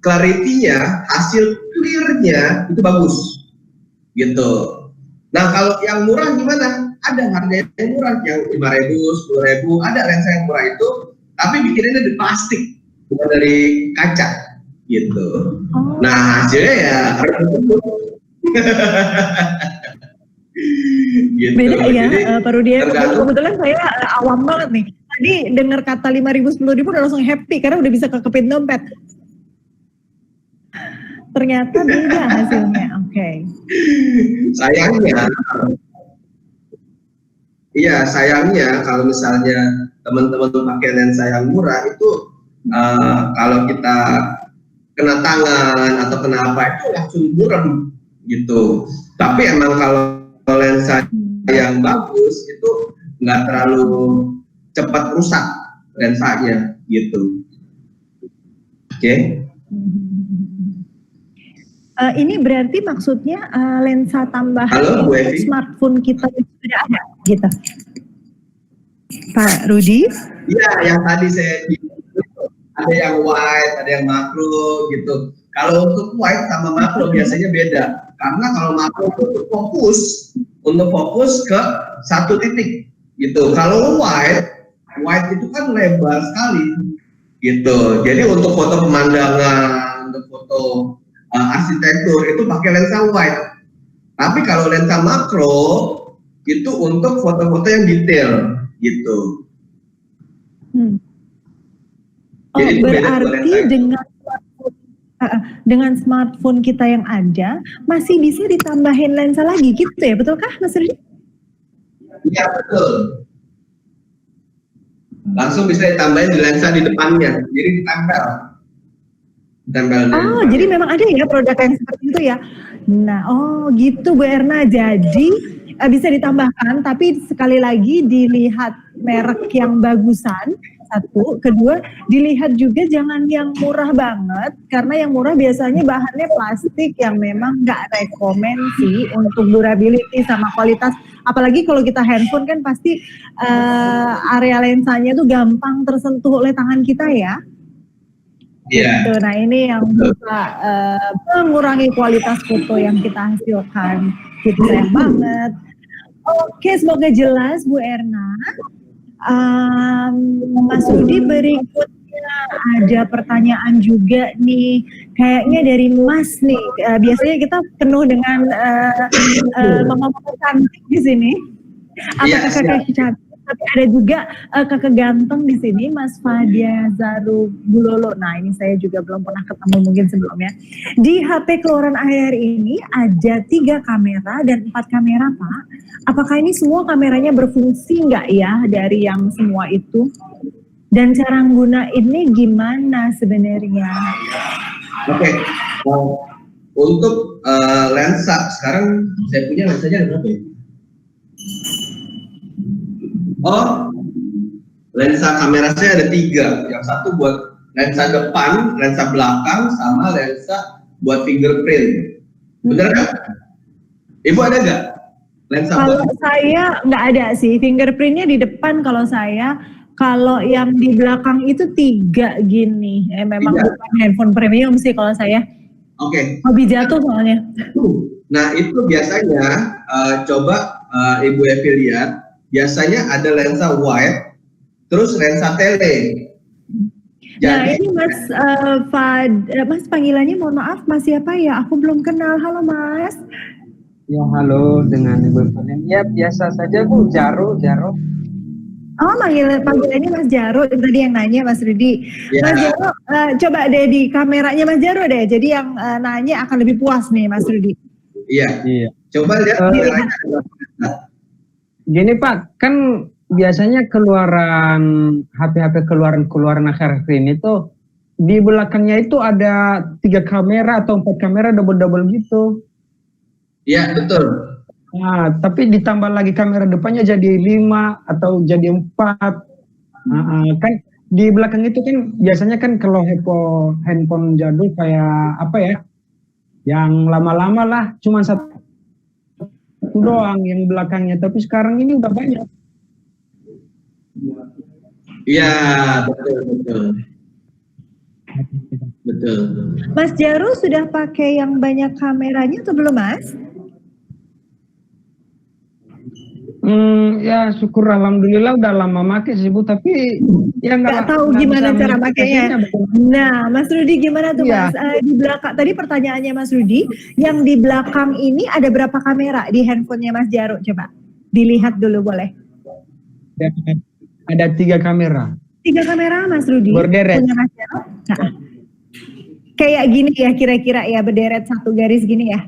clarity-nya, hasil clear-nya itu bagus, gitu. Nah kalau yang murah gimana? Ada harga yang murah, yang 5.000, 10.000, ada lensa yang murah itu, tapi bikinnya dari plastik, bukan dari kaca, gitu. Nah hasilnya ya gitu. Beda ya Pak Rudi. Kebetulan saya awam banget nih. Tadi dengar kata 5.000, 10.000 udah langsung happy karena udah bisa kekepin dompet. Ternyata beda hasilnya. Oke. Sayangnya kalau misalnya teman-teman pakai lensa yang murah itu kalau kita kena tangan atau kena apa itu langsung buram gitu. Tapi emang kalau lensa yang bagus itu nggak terlalu cepat rusak lensanya gitu. Oke. Ini berarti maksudnya lensa tambahan Halo, Bu untuk Evi. smartphone kita sudah ada gitu. Pak Rudi? Iya, yang tadi saya bilang ada yang wide, ada yang makro gitu. Kalau untuk wide sama makro biasanya beda. Karena kalau makro itu untuk fokus ke satu titik gitu. Kalau wide itu kan lebar sekali gitu. Jadi untuk foto pemandangan, untuk foto arsitektur itu pakai lensa wide. Tapi kalau lensa makro itu untuk foto-foto yang detail gitu. Oh, jadi berarti dengan smartphone kita yang ada masih bisa ditambahin lensa lagi gitu ya, betulkah Mas Rudi? Iya betul. Langsung bisa ditambahin di lensa di depannya, jadi ditempel. Oh, jadi memang ada ya produk yang seperti itu ya. Nah, oh gitu Bu Erna. Jadi bisa ditambahkan, tapi sekali lagi dilihat merek yang bagusan. Satu, kedua dilihat juga jangan yang murah banget, karena yang murah biasanya bahannya plastik yang memang nggak rekomen sih untuk durability sama kualitas. Apalagi kalau kita handphone kan pasti area lensanya tuh gampang tersentuh oleh tangan kita ya. Iya. Gitu. Nah ini yang bisa mengurangi kualitas foto yang kita hasilkan. Gitu, sayang banget. Oke, semoga jelas Bu Erna. Mas Rudi, berikutnya ada pertanyaan juga nih, kayaknya dari Mas nih. Biasanya kita penuh dengan mama cantik di sini, atau kakak cantik. Tapi ada juga kakak ganteng di sini, Mas Fadia Zaru Bulolo. Nah ini saya juga belum pernah ketemu mungkin sebelumnya. Di HP keluaran akhir ini ada 3 kamera dan 4 kamera Pak. Apakah ini semua kameranya berfungsi nggak ya dari yang semua itu? Dan cara gunainnya gimana sebenarnya? Oke. Untuk lensa, sekarang saya punya lensanya ada berapa ya? Oh, lensa kamera saya ada 3. Yang satu buat lensa depan, lensa belakang, sama lensa buat fingerprint. Bener kan? Ibu ada nggak? Lensa kalau buat... saya nggak ada sih, fingerprintnya di depan kalau saya. Kalau yang di belakang itu 3 gini. Memang bukan handphone premium sih kalau saya. Oke. Hobi jatuh soalnya. Nah itu biasanya coba Ibu Evi lihat. Biasanya ada lensa wide, terus lensa tele. Nah ini Mas Mas panggilannya mohon maaf Mas siapa ya? Aku belum kenal. Halo Mas. Ya halo, dengan Ibu Fadlen. Ya biasa saja Bu, Jaro. Oh panggilannya Mas Jaro, tadi yang nanya Mas Rudi. Ya. Mas Jaro, coba deh di kameranya Mas Jaro deh. Jadi yang nanya akan lebih puas nih Mas Rudi. Iya. Coba lihat kameranya. Gini Pak, kan biasanya keluaran HP keluaran akhir ini tuh di belakangnya itu ada 3 kamera atau 4 kamera double gitu. Iya betul. Nah, tapi ditambah lagi kamera depannya jadi 5 atau jadi 4. Kan di belakang itu kan biasanya kan kalau handphone jadul kayak apa ya, yang lama-lama lah cuma satu doang yang belakangnya, tapi sekarang ini udah banyak. Iya betul. Mas Jaro sudah pakai yang banyak kameranya atau belum Mas? Ya syukur alhamdulillah udah lama make sih Bu, tapi ya nggak tahu gimana cara makainya. Nah Mas Rudi gimana tuh Mas? Di belakang tadi pertanyaannya Mas Rudi, yang di belakang ini ada berapa kamera di handphonenya Mas Jaro? Coba dilihat dulu boleh. Ada 3 kamera. 3 kamera Mas Rudi? Berderet. Punya Mas Jaro? Nah. kayak gini ya kira-kira ya, berderet satu garis gini ya.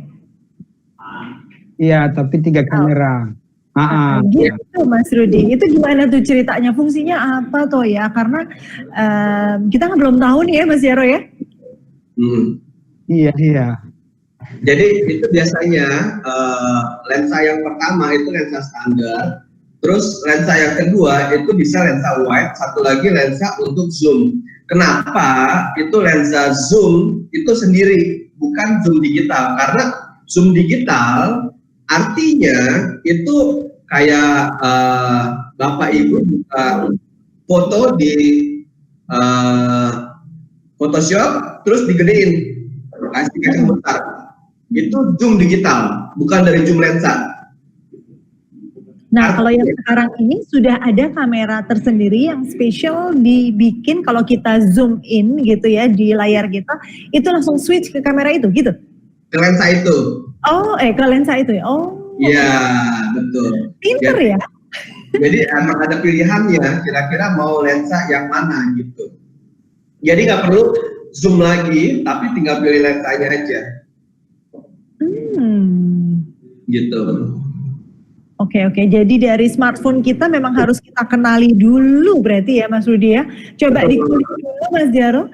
Iya, tapi 3 kamera. Gitu Mas Rudi, itu gimana tuh ceritanya, fungsinya apa tuh ya? Karena kita kan belum tahu nih ya Mas Jaro ya. Iya. Jadi itu biasanya lensa yang pertama itu lensa standar, terus lensa yang kedua itu bisa lensa wide, satu lagi lensa untuk zoom. Kenapa itu lensa zoom itu sendiri, bukan zoom digital? Karena zoom digital artinya itu kayak Bapak Ibu buka foto di Photoshop terus digedein, kasih kacang besar. Itu zoom digital, bukan dari zoom lensa. Nah, kalau yang sekarang ini sudah ada kamera tersendiri yang spesial dibikin kalau kita zoom in gitu ya di layar kita, itu langsung switch ke kamera itu gitu? Ke lensa itu. Ke lensa itu ya? Iya, betul. Pinter jadi, ya? Jadi emang ada pilihannya, kira-kira mau lensa yang mana gitu. Jadi nggak perlu zoom lagi, tapi tinggal pilih lensanya aja. Gitu. Oke, jadi dari smartphone kita memang harus kita kenali dulu berarti ya Mas Rudi ya. Coba dikulik dulu Mas Jaro,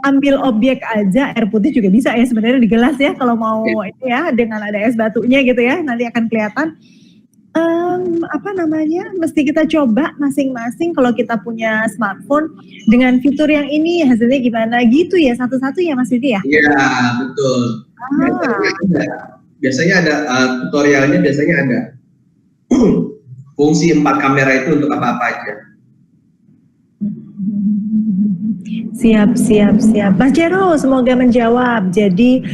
ambil objek aja, air putih juga bisa ya sebenarnya di gelas ya kalau mau ini ya, dengan ada es batunya gitu ya, nanti akan kelihatan. Mesti kita coba masing-masing kalau kita punya smartphone dengan fitur yang ini hasilnya gimana gitu ya, satu-satu ya Mas Rudi ya? Iya, betul. Biasanya ada tutorialnya, biasanya ada fungsi 4 kamera itu untuk apa-apa aja. Siap. Mas Jero, semoga menjawab. Jadi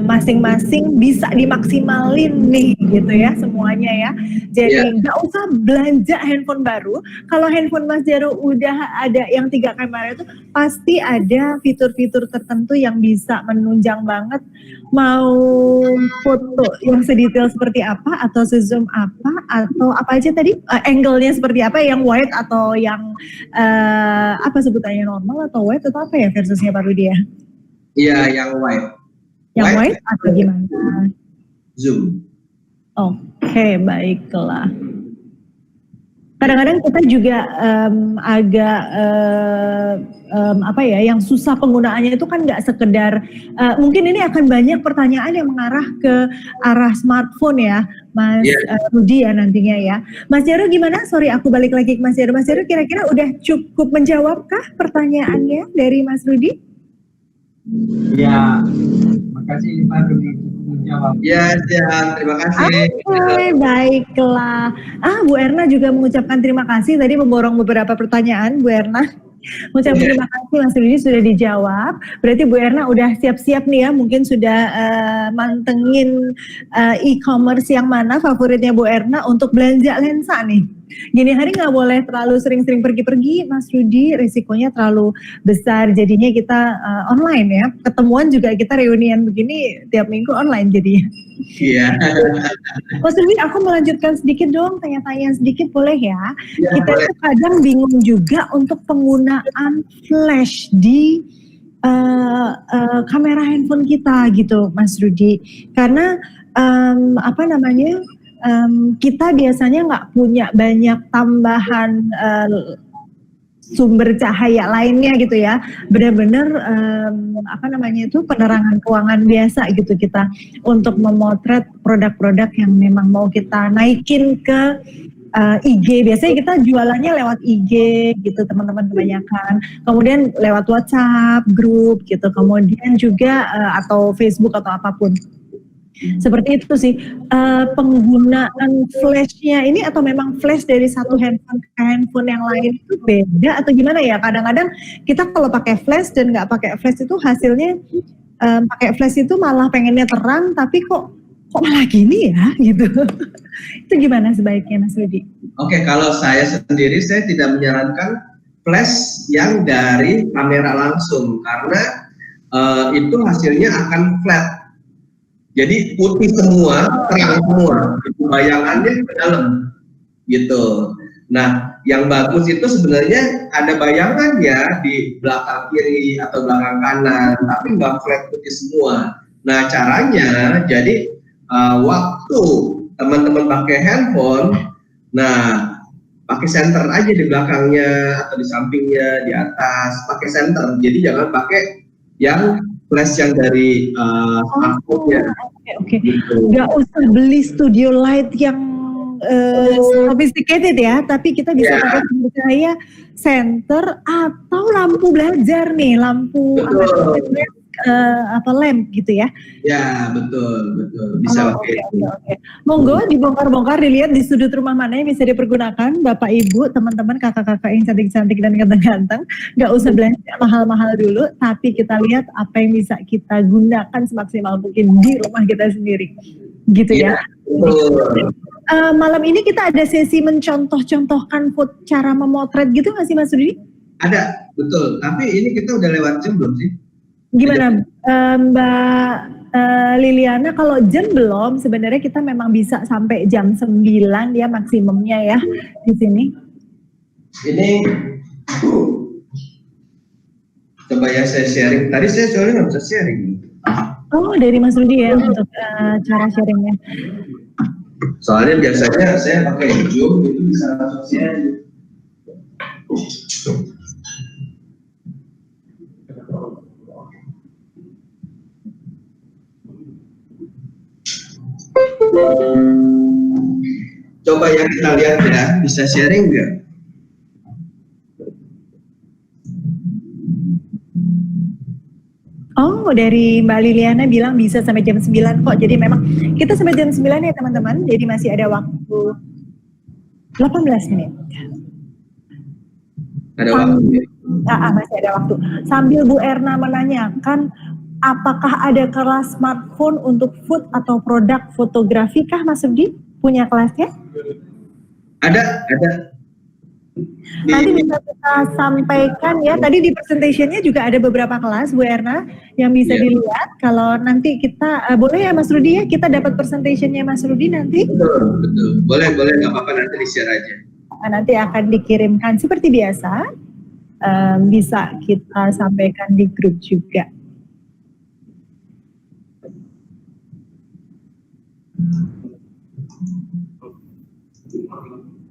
masing-masing bisa dimaksimalin nih gitu ya semuanya ya. Jadi nggak usah belanja handphone baru. Kalau handphone Mas Jero udah ada yang 3 kamera itu pasti ada fitur-fitur tertentu yang bisa menunjang banget. Mau foto yang sedetail seperti apa, atau se-zoom apa, atau apa aja tadi, angle-nya seperti apa, yang wide atau yang apa sebutannya, normal atau wide atau apa ya versusnya Pak Rudi ya? Iya, yang wide. Yang wide atau gimana? Zoom. Oke, baiklah. Kadang-kadang kita juga agak yang susah penggunaannya itu kan nggak sekedar, mungkin ini akan banyak pertanyaan yang mengarah ke arah smartphone ya Mas Rudi ya nantinya ya. Mas Jaro gimana? Sorry aku balik lagi ke Mas Jaro. Mas Jaro kira-kira udah cukup menjawabkah pertanyaannya dari Mas Rudi? Ya, makasih Pak Rudi menjawab. Ya, terima kasih. Oke, baiklah. Bu Erna juga mengucapkan terima kasih, tadi memborong beberapa pertanyaan Bu Erna. Mengucapkan terima kasih Mas Rudi sudah dijawab. Berarti Bu Erna udah siap-siap nih ya, mungkin sudah mantengin e-commerce yang mana favoritnya Bu Erna untuk belanja lensa nih. Gini hari nggak boleh terlalu sering-sering pergi-pergi Mas Rudi, risikonya terlalu besar, jadinya kita online ya. Ketemuan juga kita reunian begini tiap minggu online jadinya. Iya. Mas Rudi, aku melanjutkan sedikit dong, tanya-tanya sedikit boleh ya? Kita boleh. tuh kadang bingung juga untuk penggunaan flash di kamera handphone kita gitu Mas Rudi. Karena kita biasanya nggak punya banyak tambahan sumber cahaya lainnya gitu ya, benar-benar penerangan ruangan biasa gitu kita untuk memotret produk-produk yang memang mau kita naikin ke IG. Biasanya kita jualannya lewat IG gitu teman-teman kebanyakan, kemudian lewat WhatsApp grup gitu, kemudian juga atau Facebook atau apapun. Seperti itu sih, penggunaan flashnya ini atau memang flash dari satu handphone ke handphone yang lain itu beda atau gimana ya? Kadang-kadang kita kalau pakai flash dan nggak pakai flash itu hasilnya, pakai flash itu malah pengennya terang tapi kok malah gini ya gitu. Itu gimana sebaiknya Mas Rudi? Oke, kalau saya sendiri saya tidak menyarankan flash yang dari kamera langsung karena itu hasilnya akan flat. Jadi putih semua, terang semua, itu bayangannya ke dalam. gitu. Nah, yang bagus itu sebenarnya ada bayangan ya di belakang kiri atau belakang kanan, tapi nggak flat putih semua. Nah, caranya jadi waktu teman-teman pakai handphone, nah pakai center aja di belakangnya atau di sampingnya, di atas, pakai center. Jadi jangan pakai yang flash yang dari smartphone-nya. Oke. Gitu. Nggak usah beli studio light yang sophisticated ya, tapi kita bisa pakai cahaya center atau lampu belajar nih, lampu apa lamp gitu ya. Ya, betul. Bisa pakai itu. Oke. Monggo dibongkar-bongkar, dilihat di sudut rumah mana yang bisa dipergunakan, Bapak Ibu, teman-teman, kakak-kakak yang cantik-cantik dan ganteng-ganteng. Nggak usah belanja mahal-mahal dulu, tapi kita lihat apa yang bisa kita gunakan semaksimal mungkin di rumah kita sendiri. Gitu ya. Betul. Malam ini kita ada sesi mencontoh-contohkan cara memotret gitu nggak sih Mas Rudi? Ada, betul. Tapi ini kita udah lewat jam belum sih? Gimana Mbak Liliana, kalau jam belum, sebenarnya kita memang bisa sampai jam 9 ya maksimumnya ya di sini. Ini coba ya saya sharing. Tadi saya soalnya nggak bisa sharing. Oh, dari Mas Rudi ya untuk cara sharingnya. Soalnya biasanya saya pakai Zoom itu bisa langsung sharing. Coba ya kita lihat ya, bisa sharing nggak? Oh, dari Mbak Liliana bilang bisa sampai jam 9 kok. Jadi memang kita sampai jam 9 ya teman-teman. Jadi masih ada waktu 18 menit. Ada waktu. Masih ada waktu. Sambil Bu Erna menanyakan, apakah ada kelas smartphone untuk food atau produk fotografi kah Mas Rudi? Punya kelasnya? Ada. Nanti bisa kita sampaikan ya. Tadi di presentationnya juga ada beberapa kelas Bu Erna yang bisa dilihat. Kalau nanti kita boleh ya Mas Rudi ya, kita dapat presentationnya Mas Rudi nanti. Betul. Boleh nggak apa-apa, nanti di share aja. Nanti akan dikirimkan seperti biasa. Bisa kita sampaikan di grup juga.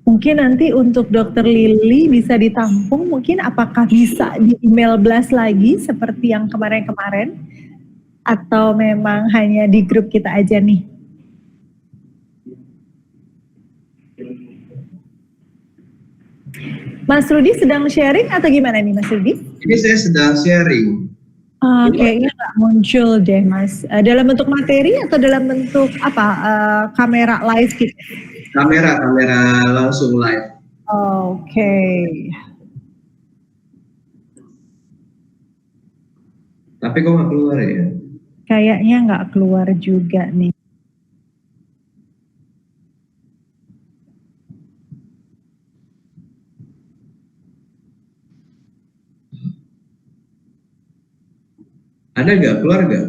Mungkin nanti untuk Dokter Lili bisa ditampung, mungkin apakah bisa di email blast lagi seperti yang kemarin-kemarin, atau memang hanya di grup kita aja nih? Mas Rudi sedang sharing atau gimana nih Mas Rudi? Ini saya sedang sharing. Kayaknya nggak muncul deh Mas. Dalam bentuk materi atau dalam bentuk apa? Kamera live gitu? Kamera langsung live. Oke. Tapi kok nggak keluar ya? Kayaknya nggak keluar juga nih. Ada nggak? Keluar nggak?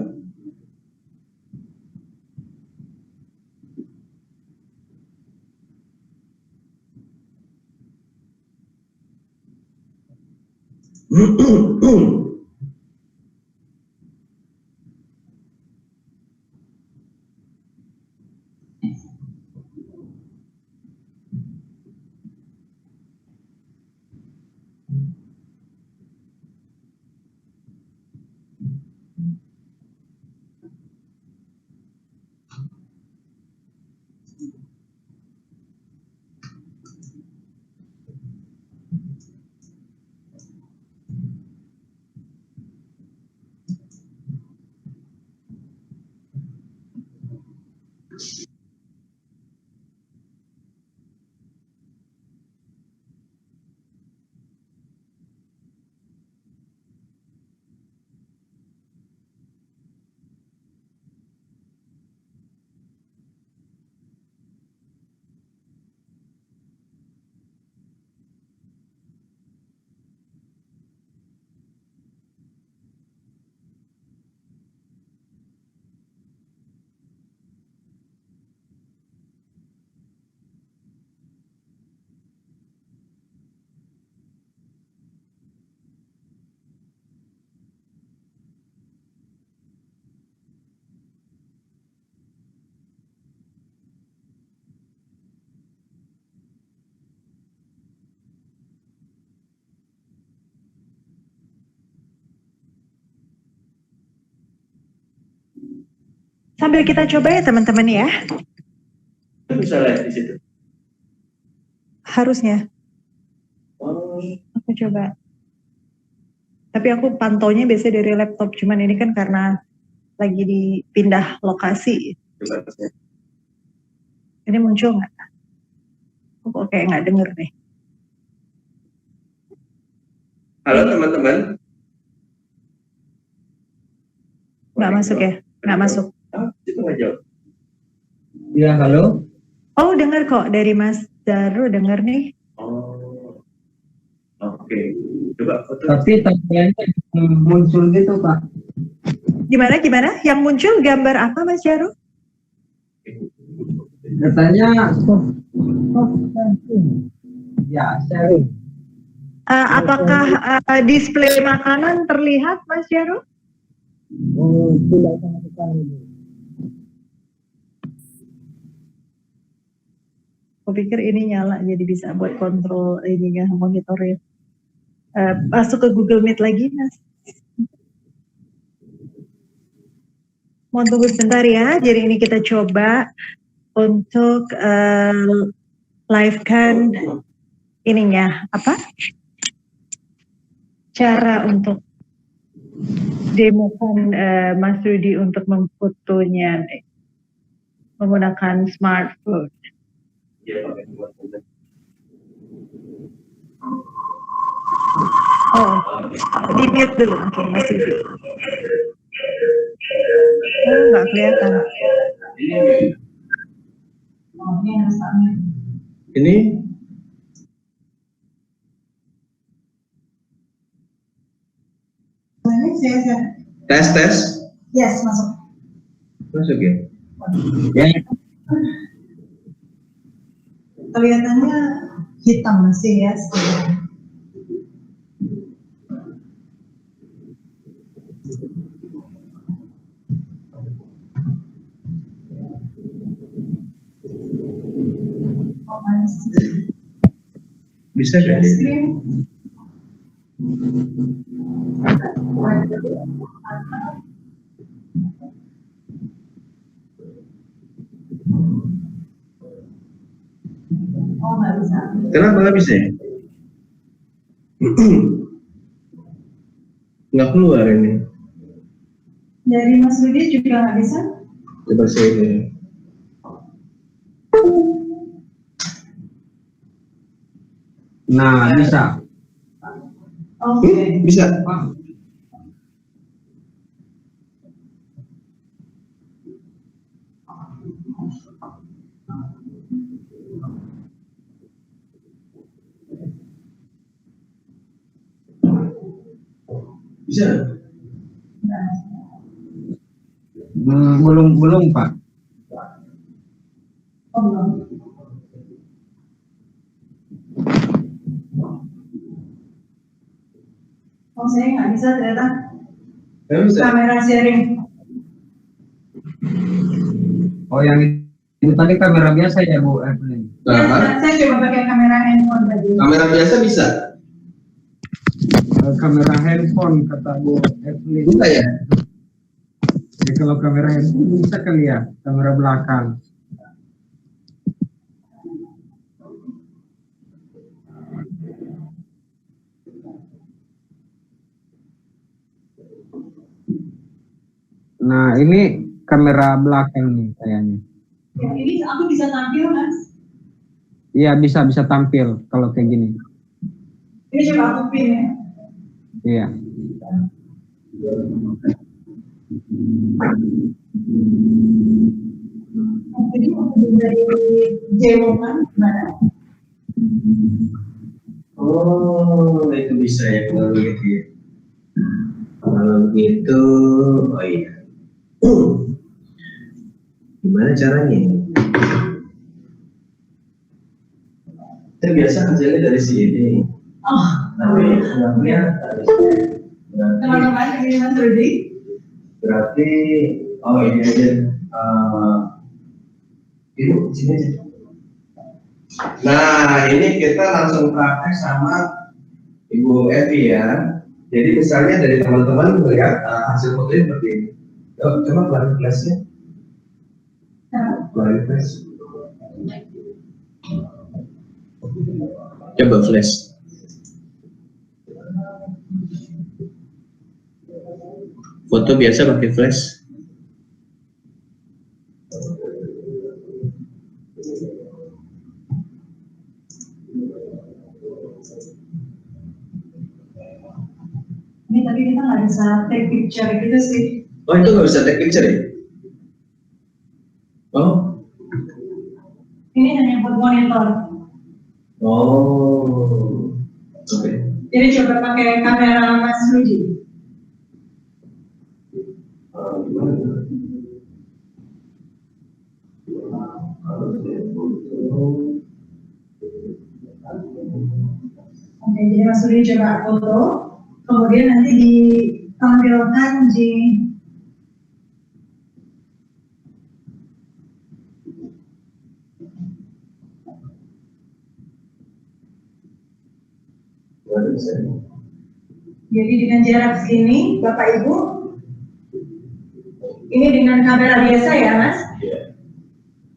Sambil kita coba ya teman-teman ya. Bisa lihat di situ. Harusnya. Oh, Aku coba. Tapi aku pantaunya biasanya dari laptop. Cuman ini kan karena lagi dipindah lokasi. coba. Ini muncul nggak? Aku kok kayak nggak denger deh. Halo teman-teman. Nggak masuk ya? Nggak masuk. Itu nggak jauh. Ya, halo. Oh, denger kok dari Mas Daru, denger nih. Oh, oke. Coba foto. Tapi tampilannya muncul gitu, Pak. Gimana? Yang muncul gambar apa Mas Daru? Katanya ya, sharing. Apakah display makanan terlihat Mas Daru? Oh, tidak sama sekali. Aku pikir ini nyala jadi bisa buat kontrol ininya monitornya. Masuk ke Google Meet lagi Mas. Mau tunggu sebentar ya. Jadi ini kita coba untuk live kan ininya apa? Cara untuk demokan Mas Rudi untuk memfotonya menggunakan smartphone. Ya, pakai smartphone. Oh, di mute dulu. Oke, Mas Rudi. Oh, nggak kelihatan. Ini tes. Yes, masuk. Masuk ya. Ya, Kelihatannya hitam masih ya. Bisa nggak? Oh, nggak bisa. Kenapa nggak bisa ya? Nggak keluar ini. Dari Mas Rudi juga nggak bisa? Coba saya ini. nah bisa. Oke. Bisa. Bisa. Belum Pak. Oh, belum. Oh, saya nggak bisa ternyata. Nggak bisa. Kamera sharing. Oh, yang itu tadi kamera biasa ya Bu Evelyn. Nah, Saya coba pakai kamera handphone tadi. kamera biasa bisa. Kamera handphone kata Bu Evelyn. Bisa ya? Ya, kalau kamera handphone bisa kali ya, kamera belakang. Nah, ini kamera belakang nih kayaknya. Ya, ini aku bisa tampil, Mas. Iya, bisa tampil kalau kayak gini. Ini coba aku pin ya. Iya. Jadi dari jemongan gimana? Oh, itu bisa ya kalau gitu ya. Kalau gitu, oh iya. Gimana caranya? Saya biasa hasilnya dari sini. Oh, Tapi sebenarnya teman-teman ini Mas Rudi. berarti oh ini aja. Ini sini aja. Nah, ini kita langsung praktek sama Ibu Evi ya. Jadi misalnya dari teman-teman melihat hasil fotonya seperti ini. Coba pelan kelasnya. Melalui flash. Coba flash. Foto biasa pakai flash. Ini tapi kita nggak bisa take picture gitu sih. Oh, itu nggak bisa take picture ya? Oh, Ini hanya buat monitor. oh, oke. Jadi coba pakai kamera Mas Rudi. Oke, jadi Mas Rudi coba foto, kemudian nanti ditampilkan di jadi dengan jarak segini, Bapak Ibu, ini dengan kamera biasa ya, Mas? Ya.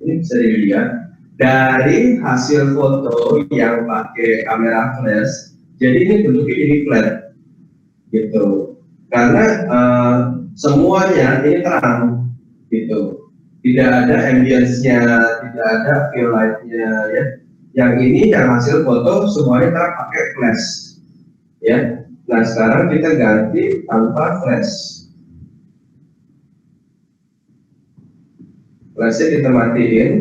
Ini bisa dilihat dari hasil foto yang pakai kamera flash. Jadi ini bentuknya jadi flat, gitu. Karena semuanya ini terang, gitu. Tidak ada ambience-nya, tidak ada fill light-nya, ya. Yang ini yang hasil foto semuanya terang pakai flash, ya. Nah sekarang kita ganti tanpa flash. Flashnya kita matiin.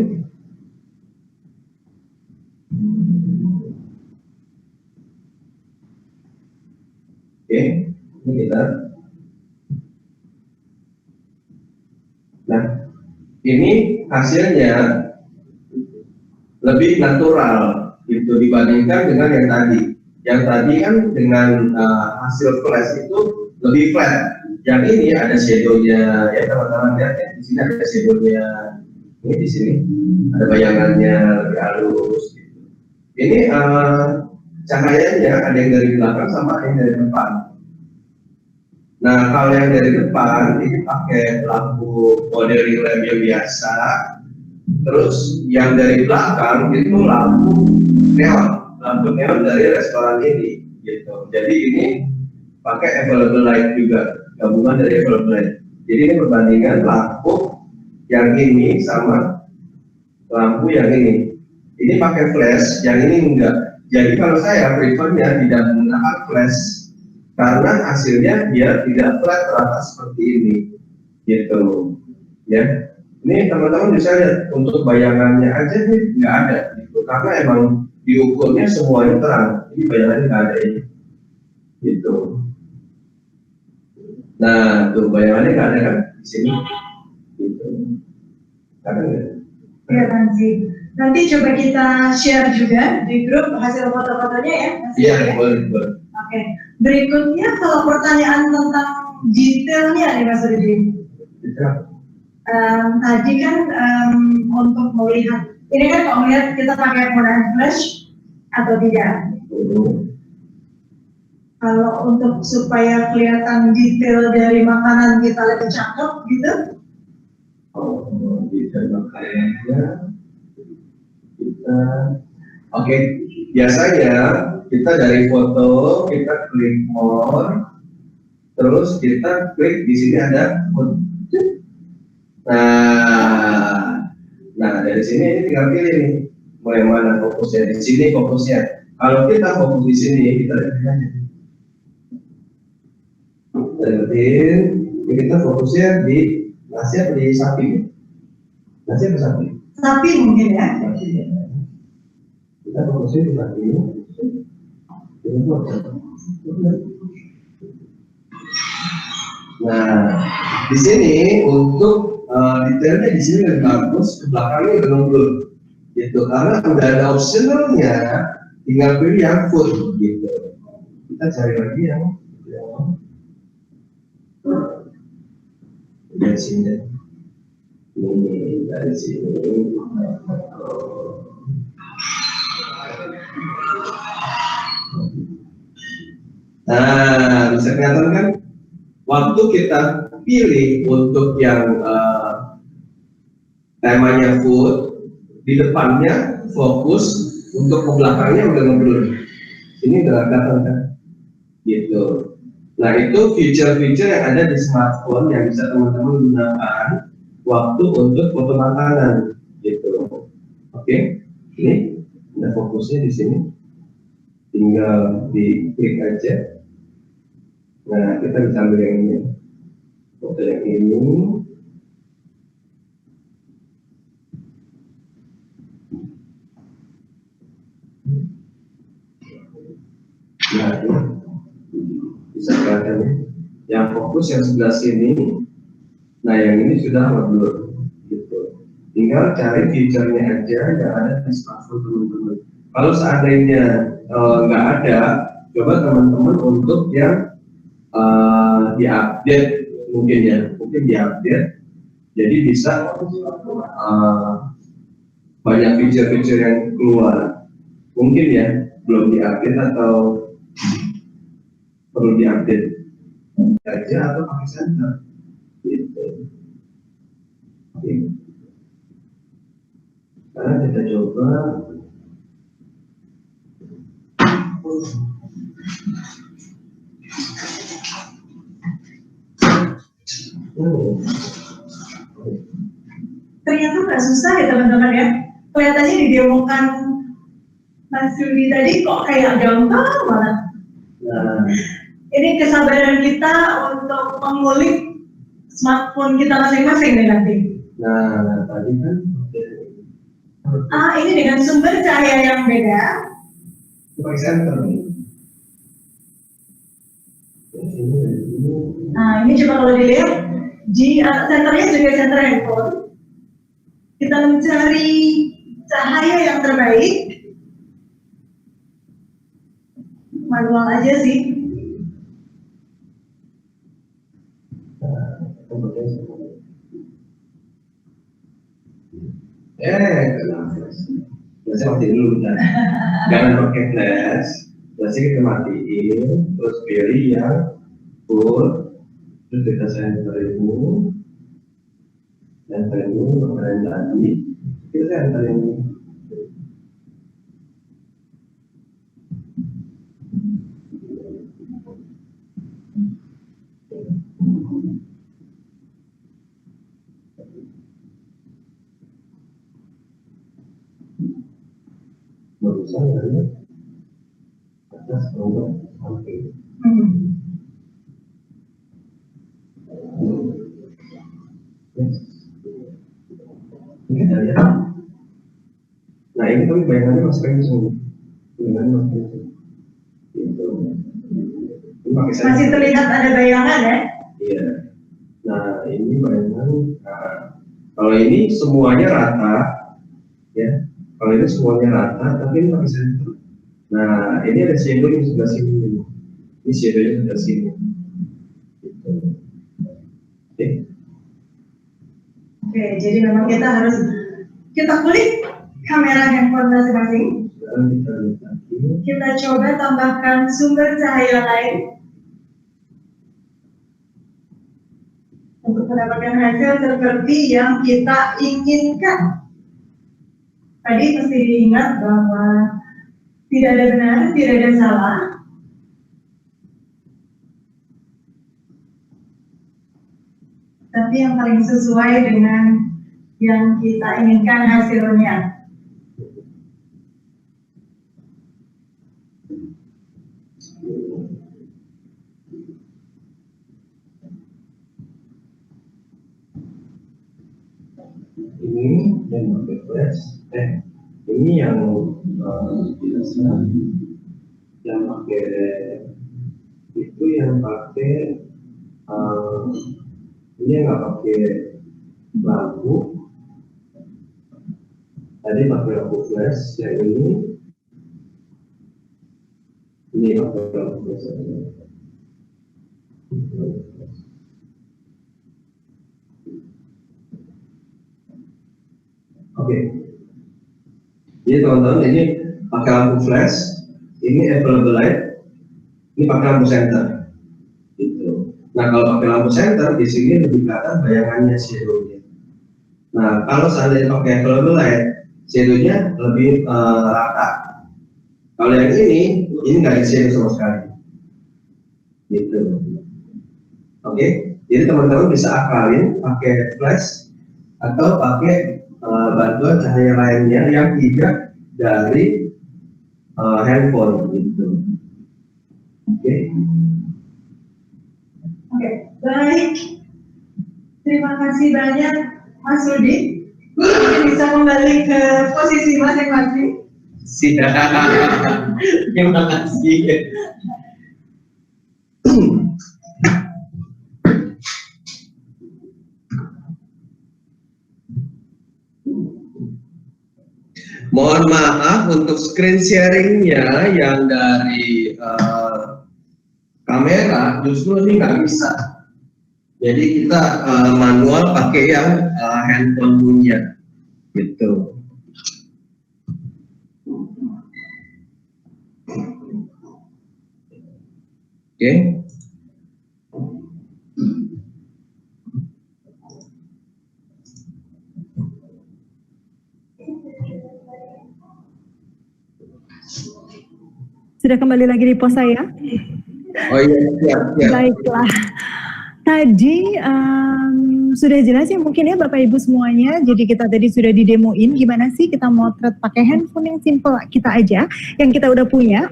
Oke, ini kita. Nah, ini hasilnya lebih natural gitu dibandingkan dengan yang tadi. Yang tadi kan dengan hasil flash itu lebih flat. Yang ini ada shadow-nya, ya teman-teman lihat ya, di sini ada shadow-nya. Ini di sini ada bayangannya lebih halus. Gitu. Ini cahayanya ada yang dari belakang sama ada yang dari depan. Nah kalau yang dari depan ini pakai lampu modeling lamp yang biasa. Terus yang dari belakang itu lampu neon dari restoran ini, gitu. Jadi ini pakai available light juga, gabungan dari available light. Jadi ini perbandingan lampu yang ini sama lampu yang ini. Ini pakai flash, yang ini enggak. Jadi kalau saya prefernya tidak menggunakan flash karena hasilnya dia tidak flat rata seperti ini, gitu. Ya. Ini teman-teman bisa lihat untuk bayangannya aja nih nggak ada, gitu. Karena emang diukurnya semuanya terang. Ini bayangannya nggak ada ini, gitu. Nah, tuh bayangannya nggak ada kan di sini, gitu. Ada nggak? Ya nanti coba kita share juga di grup hasil foto-fotonya ya. Iya, boleh. Oke. Berikutnya kalau pertanyaan tentang detailnya nih Mas Rudi. Tadi kan untuk melihat, ini kan kalau melihat kita pakai menggunakan flash atau tidak. Kalau untuk supaya kelihatan detail dari makanan kita lebih cakep gitu. Detail makanannya kita. Oke, biasanya kita dari foto kita klik more, terus kita klik di sini ada. Nah dari sini ini tinggal pilih nih mau yang mana fokusnya. Di sini fokusnya. Kalau kita fokus di sini kita lihat aja. Ini kita fokusnya di nasi atau di sapi? Nasi atau sapi? Sapi mungkin ya. Sapi ya. Kita fokusnya di sapi. Nah di sini untuk detailnya di sini lebih bagus, ke belakangnya lebih ngeblur, gitu. Karena udah ada optionalnya, tinggal pilih yang full, gitu. Kita cari lagi yang dari sini. Ini dari sini. Nah, bisa kelihatan kan? Waktu kita pilih untuk yang temanya food, di depannya fokus, untuk ke belakangnya udah ngeblur. Ini udah kelihatan kan? Gitu. Nah itu feature-feature yang ada di smartphone yang bisa teman-teman gunakan waktu untuk foto makanan, gitu. Oke, ini ada fokusnya di sini, tinggal diklik aja. Nah kita bisa ambil yang ini, foto yang ini. Nah ini bisa kelihatan ya. Yang fokus yang sebelah sini, nah yang ini sudah ngeblur, gitu. Tinggal cari fiturnya aja yang ada di smartphone teman-teman. Kalau seandainya nggak ada, coba teman-teman untuk yang diupdate mungkin ya, mungkin diupdate. Jadi bisa banyak fitur-fitur yang keluar. Mungkin ya belum diupdate atau perlu diupdate aja atau pakai center. Gitu. Oke. Sekarang kita coba. Ternyata nggak susah ya teman-teman ya. Kelihatannya didemokan Mas Rudi tadi kok kayak gampang banget. Nah, Ini kesabaran kita untuk mengulik smartphone kita masing-masing nih nanti. nah tadi kan Ini dengan sumber cahaya yang beda. pakai center nih. Nah, ini coba kalau dilihat di senternya juga center handphone. Kita mencari cahaya yang terbaik. Manual aja sih. Biasanya mati dulu kan. Jangan pakai flash. Biasanya kita matiin, terus pilih yang full, terus kita center ini, makanan tadi, kita center ini. Barusan dari atas bawah sampai. Ini kita lihat. Nah ini tapi bayangannya masih kayak gini. Bayangannya masih kayak gini. Gitu. Ini pakai center. Masih terlihat ada bayangan ya? Iya. Nah ini bayangan. Kalau ini semuanya rata, ya. Kalau ini semuanya rata, tapi ini pakai center. Nah, ini ada shadow di sebelah sini. Ini shadow di sebelah sini. Gitu. Oke, jadi memang kita harus kulik kamera handphone masing-masing. Sekarang kita lihat lagi. Kita coba tambahkan sumber cahaya lain untuk mendapatkan hasil seperti yang kita inginkan. Tadi mesti diingat bahwa tidak ada benar, tidak ada salah. Tapi yang paling sesuai dengan yang kita inginkan hasilnya. Ini yang pakai flash. Ini yang biasa. Yang pakai itu yang pakai ini yang nggak pakai lampu. Tadi pakai lampu flash, yang ini pakai lampu flash. Oke. Jadi teman-teman ini pakai lampu flash, ini available light, ini pakai lampu center. Gitu. Nah kalau pakai lampu center di sini lebih kelihatan bayangannya shadow-nya. Nah, kalau seandainya pakai film light, shadownya lebih rata. Kalau yang ini nggak ada shadow sama sekali. Gitu. Oke, jadi teman-teman bisa akalin pakai flash atau pakai bantuan cahaya lainnya yang tidak dari handphone gitu. Oke. Oke, baik. Terima kasih banyak Mas Rudi. Mungkin bisa kembali ke posisi masing-masing. Siap. Terima kasih. Mohon maaf untuk screen sharingnya yang dari kamera justru ini nggak bisa. Jadi kita manual pakai yang handphone punya, gitu. Oke. Sudah kembali lagi di pos saya? Oh iya, siap. Baiklah. Tadi sudah jelas ya mungkin ya Bapak Ibu semuanya. Jadi kita tadi sudah didemoin gimana sih kita motret pakai handphone yang simple kita aja, yang kita udah punya.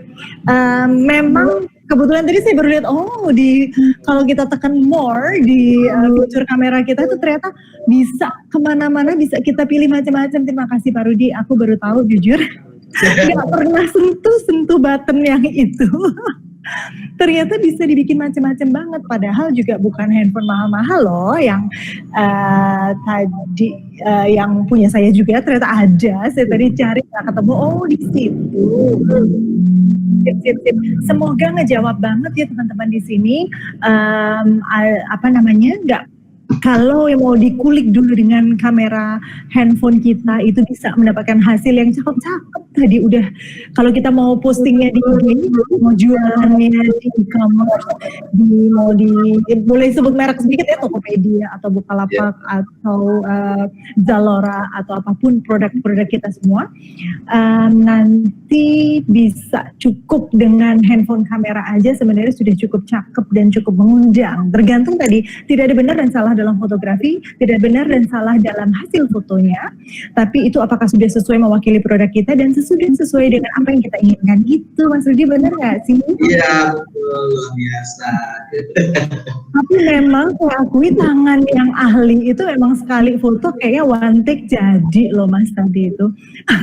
Memang kebetulan tadi saya baru lihat, kalau kita tekan more di fitur kamera kita itu ternyata bisa kemana-mana, bisa kita pilih macam-macam. Terima kasih Pak Rudi, aku baru tahu jujur. Nggak pernah sentuh button yang itu. Ternyata bisa dibikin macam-macam banget, padahal juga bukan handphone mahal-mahal loh yang tadi yang punya saya juga ternyata ada. Saya tadi cari nggak ketemu, di situ. Sip. Semoga ngejawab banget ya teman-teman di sini. Kalau yang mau dikulik dulu dengan kamera handphone kita itu bisa mendapatkan hasil yang cakep-cakep tadi udah. Kalau kita mau postingnya di IG, mau jualannya di e-commerce, boleh sebut merek sedikit ya, Tokopedia atau Bukalapak atau Zalora atau apapun produk-produk kita semua, nanti bisa cukup dengan handphone kamera aja sebenarnya sudah cukup cakep dan cukup mengundang. Tergantung tadi, tidak ada benar dan salah dalam fotografi, tidak benar dan salah dalam hasil fotonya, tapi itu apakah sudah sesuai mewakili produk kita dan sesuai dengan apa yang kita inginkan gitu. Mas Rudi, benar nggak sih? Iya, betul, luar biasa. Tapi memang saya akui tangan yang ahli itu memang sekali foto kayaknya one take jadi loh Mas tadi itu.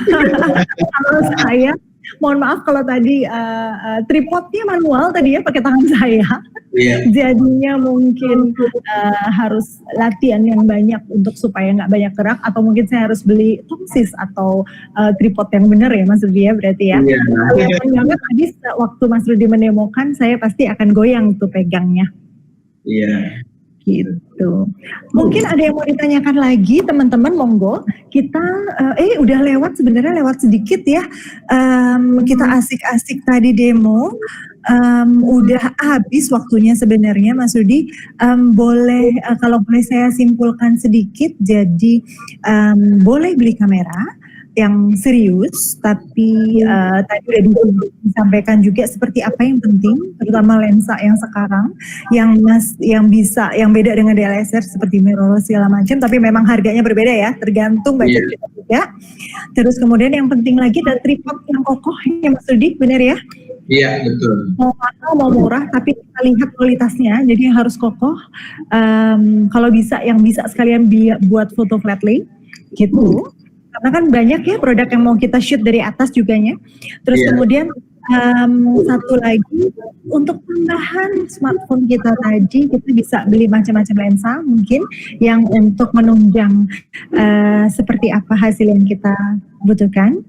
Kalau saya, mohon maaf kalau tadi tripodnya manual tadi ya pakai tangan saya. Iya. Jadinya mungkin harus latihan yang banyak untuk supaya nggak banyak gerak, atau mungkin saya harus beli tongsis atau tripod yang benar ya Mas Rudi ya berarti ya. Kalau tadi waktu Mas Rudi mendemokan saya pasti akan goyang tuh pegangnya. Iya. Gitu. Mungkin ada yang mau ditanyakan lagi teman-teman, monggo. Kita udah sebenarnya lewat sedikit ya. Kita asik-asik tadi demo. Udah habis waktunya sebenarnya Mas Rudi. Kalau boleh saya simpulkan sedikit, jadi boleh beli kamera yang serius, tapi tadi udah disampaikan juga seperti apa yang penting, terutama lensa yang sekarang, yang beda dengan DSLR seperti mirrorless segala macam, tapi memang harganya berbeda ya, tergantung budget kita juga. Terus kemudian yang penting lagi ada tripod yang kokoh ya Mas Rudi, benar ya? Iya, betul. Mau mahal mau murah, tapi kita lihat kualitasnya, jadi harus kokoh. Kalau bisa, yang bisa sekalian buat foto flat lay, gitu. Karena kan banyak ya produk yang mau kita shoot dari atas juganya. Terus kemudian satu lagi, untuk tambahan smartphone kita tadi, kita bisa beli macam-macam lensa mungkin yang untuk menunjang seperti apa hasil yang kita butuhkan.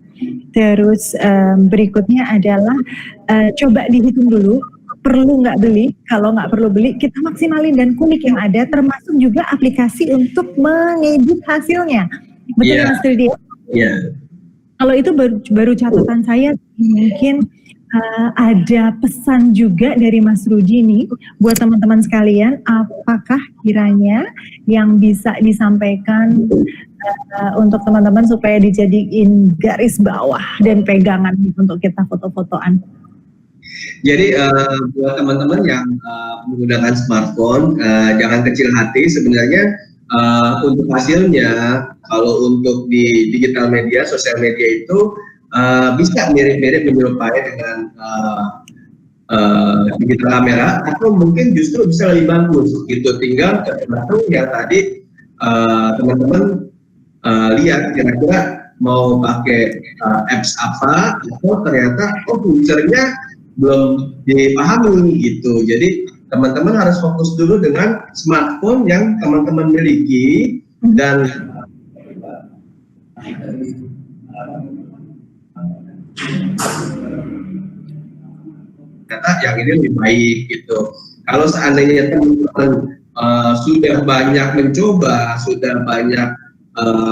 Terus berikutnya adalah coba dihitung dulu, perlu nggak beli, kalau nggak perlu beli kita maksimalin dan kulik yang ada, termasuk juga aplikasi untuk mengedit hasilnya. Betul Mas Rudi? Iya. Kalau itu baru catatan saya, mungkin ada pesan juga dari Mas Rudi nih buat teman-teman sekalian, apakah kiranya yang bisa disampaikan untuk teman-teman supaya dijadiin garis bawah dan pegangan untuk kita foto-fotoan? Jadi buat teman-teman yang menggunakan smartphone, jangan kecil hati sebenarnya. Untuk hasilnya, kalau untuk di digital media, sosial media itu bisa mirip-mirip menyerupai dengan digital kamera, atau mungkin justru bisa lebih bagus. Itu tinggal tergantung yang tadi teman-teman lihat kira-kira mau pakai apps apa, atau ternyata fiturnya belum dipahami gitu. Jadi teman-teman harus fokus dulu dengan smartphone yang teman-teman miliki dan ternyata yang ini lebih baik gitu. Kalau seandainya teman-teman sudah banyak mencoba, sudah banyak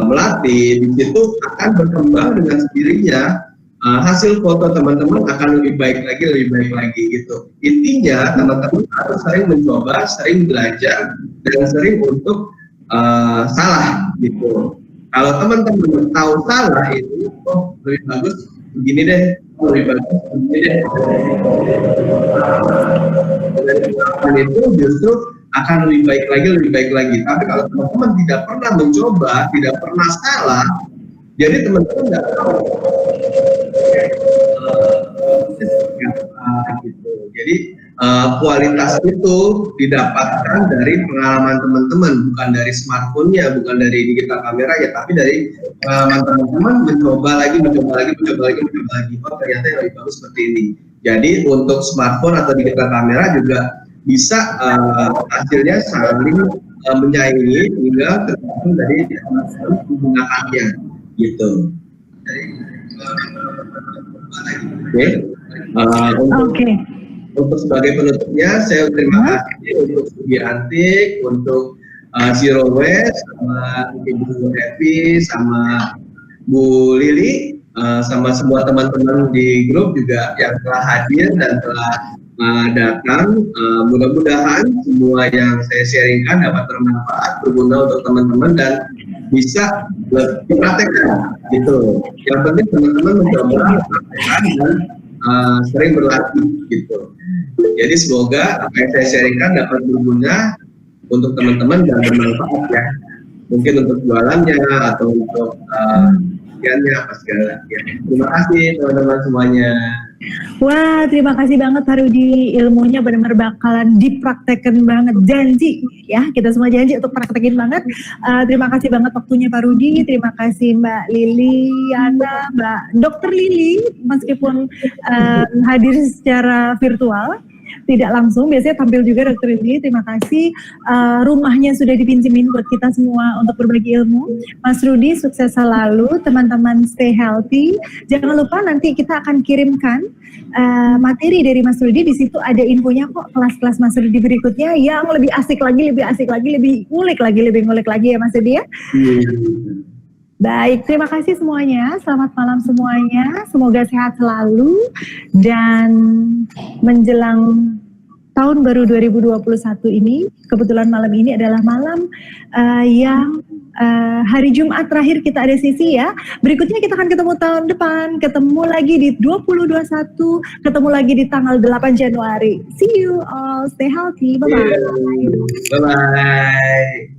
melatih, di situ akan berkembang dengan sendirinya. Hasil foto teman-teman akan lebih baik lagi gitu. Intinya teman-teman harus sering mencoba, sering belajar, dan sering untuk salah gitu. Kalau teman-teman tahu salah itu, lebih bagus begini deh, lebih bagus begini deh. Dan itu justru akan lebih baik lagi. Tapi kalau teman-teman tidak pernah mencoba, tidak pernah salah, jadi teman-teman nggak tahu. Gitu. Jadi kualitas itu didapatkan dari pengalaman teman-teman, bukan dari smartphone-nya, bukan dari digital kamera ya, tapi dari pengalaman teman-teman mencoba lagi. Oh ternyata yang lebih bagus seperti ini. Jadi untuk smartphone atau digital kamera juga bisa hasilnya saling menyaingi, hingga tergantung dari menggunakannya gitu. Oke. Untuk sebagai penutupnya, saya terima kasih untuk Sugi Antik, untuk Zero Waste, sama Ibu Evi, sama Bu Lili, sama semua teman-teman di grup juga yang telah hadir dan telah datang. Mudah-mudahan semua yang saya sharingkan dapat bermanfaat, berguna untuk teman-teman dan bisa dipraktekkan gitu. Yang penting teman-teman mencoba praktekkan dan sering berlatih gitu. Jadi semoga apa yang saya sharingkan dapat berguna untuk teman-teman dan bermanfaat ya. Mungkin untuk jualannya atau untuk sekiannya apa segala. Ya. Terima kasih teman-teman semuanya. Wah, terima kasih banget Pak Rudi, ilmunya benar-benar bakalan dipraktekkan banget, janji ya, kita semua janji untuk praktekin banget. Terima kasih banget waktunya Pak Rudi, terima kasih Mbak Liliana, Mbak Dr. Lili, meskipun hadir secara virtual, tidak langsung, biasanya tampil juga Dr. Lili. Terima kasih, rumahnya sudah dipinjemin buat kita semua untuk berbagi ilmu. Mas Rudi, sukses selalu, teman-teman stay healthy. Jangan lupa nanti kita akan kirimkan materi dari Mas Rudi, di situ ada infonya kok, kelas-kelas Mas Rudi berikutnya yang lebih asik lagi, lebih ngulik lagi ya Mas Rudi ya. Baik, terima kasih semuanya. Selamat malam semuanya. Semoga sehat selalu dan menjelang tahun baru 2021 ini, kebetulan malam ini adalah malam yang hari Jumat terakhir kita ada sesi ya. Berikutnya kita akan ketemu tahun depan, ketemu lagi di 2021, ketemu lagi di tanggal 8 Januari. See you all, stay healthy. Bye-bye. Bye-bye.